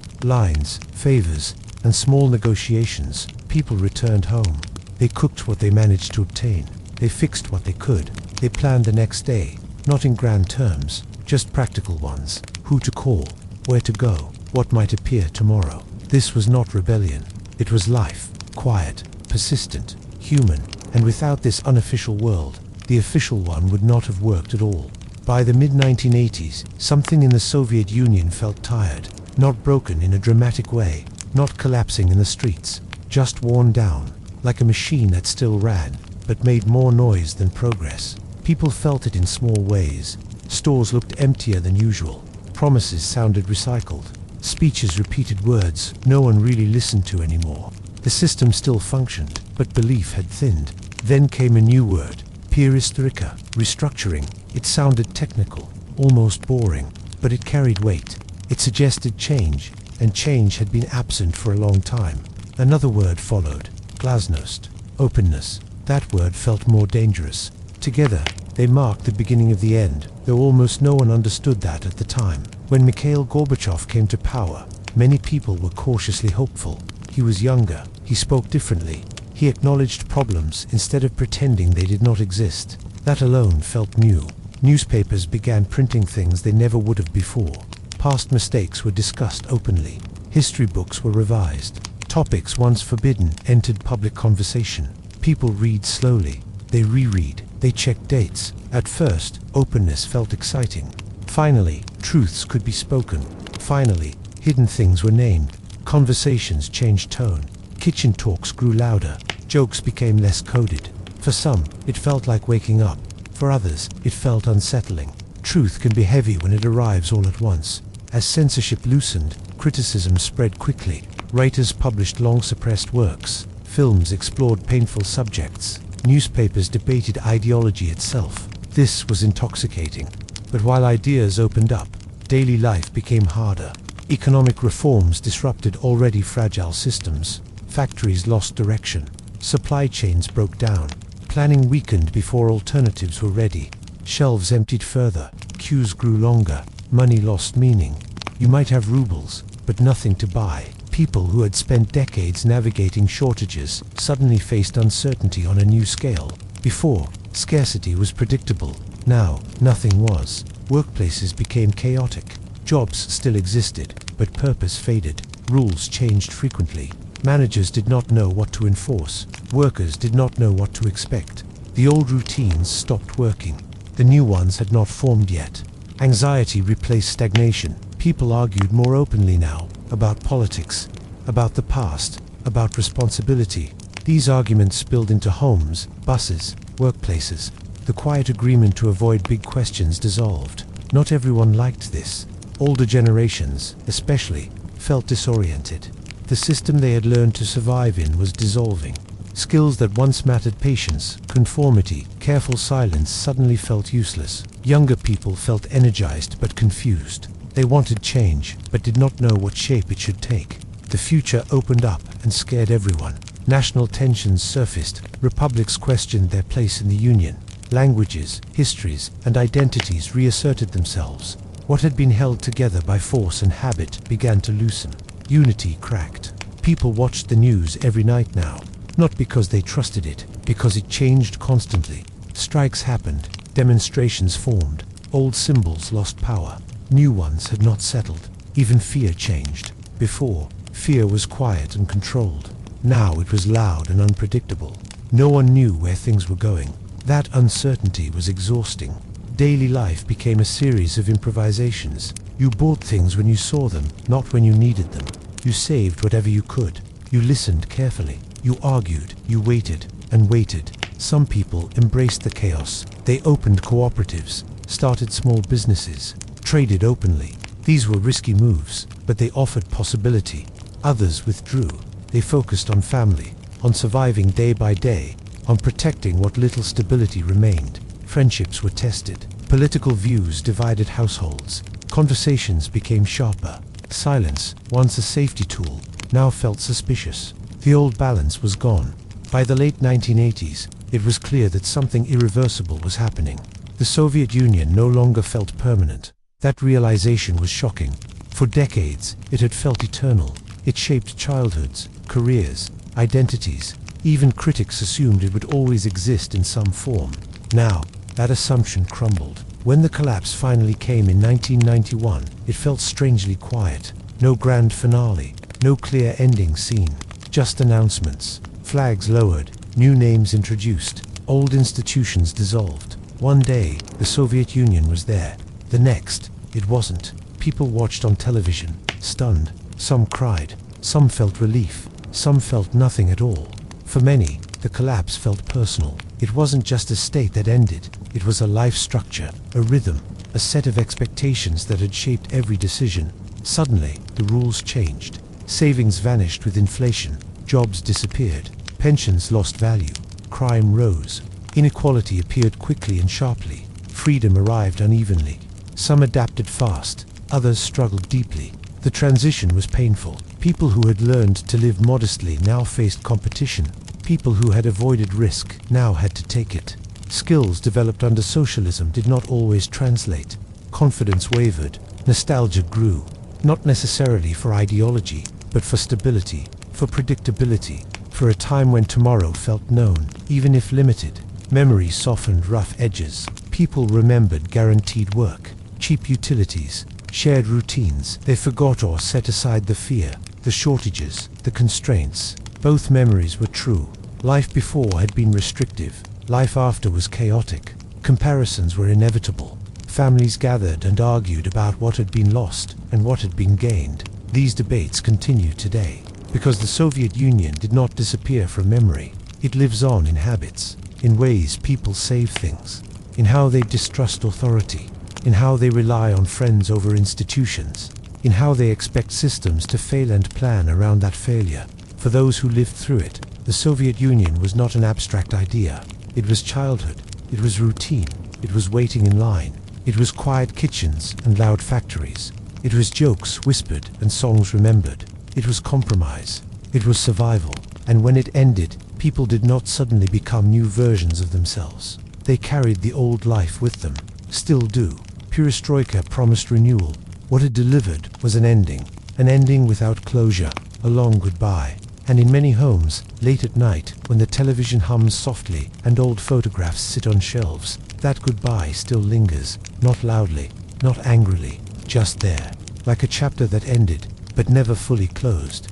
lines, favors, and small negotiations, people returned home. They cooked what they managed to obtain. They fixed what they could. They planned the next day, not in grand terms, just practical ones. Who to call, where to go, what might appear tomorrow. This was not rebellion. It was life, quiet, persistent, human, and without this unofficial world, the official one would not have worked at all. By the mid-1980s, something in the Soviet Union felt tired, not broken in a dramatic way, not collapsing in the streets, just worn down, like a machine that still ran, but made more noise than progress. People felt it in small ways. Stores looked emptier than usual. Promises sounded recycled. Speeches repeated words no one really listened to anymore. The system still functioned, but belief had thinned. Then came a new word, perestroika, restructuring. It sounded technical, almost boring, but it carried weight. It suggested change, and change had been absent for a long time. Another word followed, glasnost, openness. That word felt more dangerous. Together, they marked the beginning of the end, though almost no one understood that at the time. When Mikhail Gorbachev came to power, many people were cautiously hopeful. He was younger, he spoke differently. He acknowledged problems instead of pretending they did not exist. That alone felt new. Newspapers began printing things they never would have before. Past mistakes were discussed openly. History books were revised. Topics once forbidden entered public conversation. People read slowly. They reread. They check dates. At first, openness felt exciting. Finally, truths could be spoken. Finally, hidden things were named. Conversations changed tone. Kitchen talks grew louder. Jokes became less coded. For some, it felt like waking up. For others, it felt unsettling. Truth can be heavy when it arrives all at once. As censorship loosened, criticism spread quickly. Writers published long-suppressed works. Films explored painful subjects. Newspapers debated ideology itself. This was intoxicating. But while ideas opened up, daily life became harder. Economic reforms disrupted already fragile systems. Factories lost direction. Supply chains broke down. Planning weakened before alternatives were ready. Shelves emptied further. Queues grew longer. Money lost meaning. You might have rubles, but nothing to buy. People who had spent decades navigating shortages suddenly faced uncertainty on a new scale. Before, scarcity was predictable. Now, nothing was. Workplaces became chaotic. Jobs still existed, but purpose faded. Rules changed frequently. Managers did not know what to enforce. Workers did not know what to expect. The old routines stopped working. The new ones had not formed yet. Anxiety replaced stagnation. People argued more openly now, about politics, about the past, about responsibility. These arguments spilled into homes, buses, workplaces. The quiet agreement to avoid big questions dissolved. Not everyone liked this. Older generations, especially, felt disoriented. The system they had learned to survive in was dissolving. Skills that once mattered, patience, conformity, careful silence, suddenly felt useless. Younger people felt energized but confused. They wanted change, but did not know what shape it should take. The future opened up and scared everyone. National tensions surfaced. Republics questioned their place in the Union. Languages, histories, and identities reasserted themselves. What had been held together by force and habit began to loosen. Unity cracked. People watched the news every night now, not because they trusted it, because it changed constantly. Strikes happened, demonstrations formed, old symbols lost power, new ones had not settled. Even fear changed. Before, fear was quiet and controlled. Now it was loud and unpredictable. No one knew where things were going. That uncertainty was exhausting. Daily life became a series of improvisations. You bought things when you saw them, not when you needed them. You saved whatever you could. You listened carefully. You argued. You waited and waited. Some people embraced the chaos. They opened cooperatives, started small businesses, traded openly. These were risky moves, but they offered possibility. Others withdrew. They focused on family, on surviving day by day, on protecting what little stability remained. Friendships were tested. Political views divided households. Conversations became sharper. Silence, once a safety tool, now felt suspicious. The old balance was gone. By the late 1980s, it was clear that something irreversible was happening. The Soviet Union no longer felt permanent. That realization was shocking. For decades, it had felt eternal. It shaped childhoods, careers, identities. Even critics assumed it would always exist in some form. Now, that assumption crumbled. When the collapse finally came in 1991, it felt strangely quiet. No grand finale, no clear ending scene. Just announcements. Flags lowered, new names introduced, old institutions dissolved. One day, the Soviet Union was there. The next, it wasn't. People watched on television, stunned. Some cried. Some felt relief. Some felt nothing at all. For many, the collapse felt personal. It wasn't just a state that ended. It was a life structure, a rhythm, a set of expectations that had shaped every decision. Suddenly, the rules changed. Savings vanished with inflation. Jobs disappeared. Pensions lost value. Crime rose. Inequality appeared quickly and sharply. Freedom arrived unevenly. Some adapted fast. Others struggled deeply. The transition was painful. People who had learned to live modestly now faced competition. People who had avoided risk now had to take it. Skills developed under socialism did not always translate. Confidence wavered. Nostalgia grew. Not necessarily for ideology, but for stability, for predictability, for a time when tomorrow felt known, even if limited. Memory softened rough edges. People remembered guaranteed work, cheap utilities, shared routines. They forgot or set aside the fear, the shortages, the constraints. Both memories were true. Life before had been restrictive. Life after was chaotic. Comparisons were inevitable. Families gathered and argued about what had been lost and what had been gained. These debates continue today. Because the Soviet Union did not disappear from memory. It lives on in habits, in ways people save things, in how they distrust authority, in how they rely on friends over institutions, in how they expect systems to fail and plan around that failure. For those who lived through it, the Soviet Union was not an abstract idea. It was childhood. It was routine. It was waiting in line. It was quiet kitchens and loud factories. It was jokes whispered and songs remembered. It was compromise. It was survival. And when it ended, People did not suddenly become new versions of themselves. They carried the old life with them, still do. Perestroika promised renewal. What it delivered was an ending without closure, a long goodbye. And in many homes, late at night, when the television hums softly and old photographs sit on shelves, that goodbye still lingers, not loudly, not angrily, just there, like a chapter that ended, but never fully closed.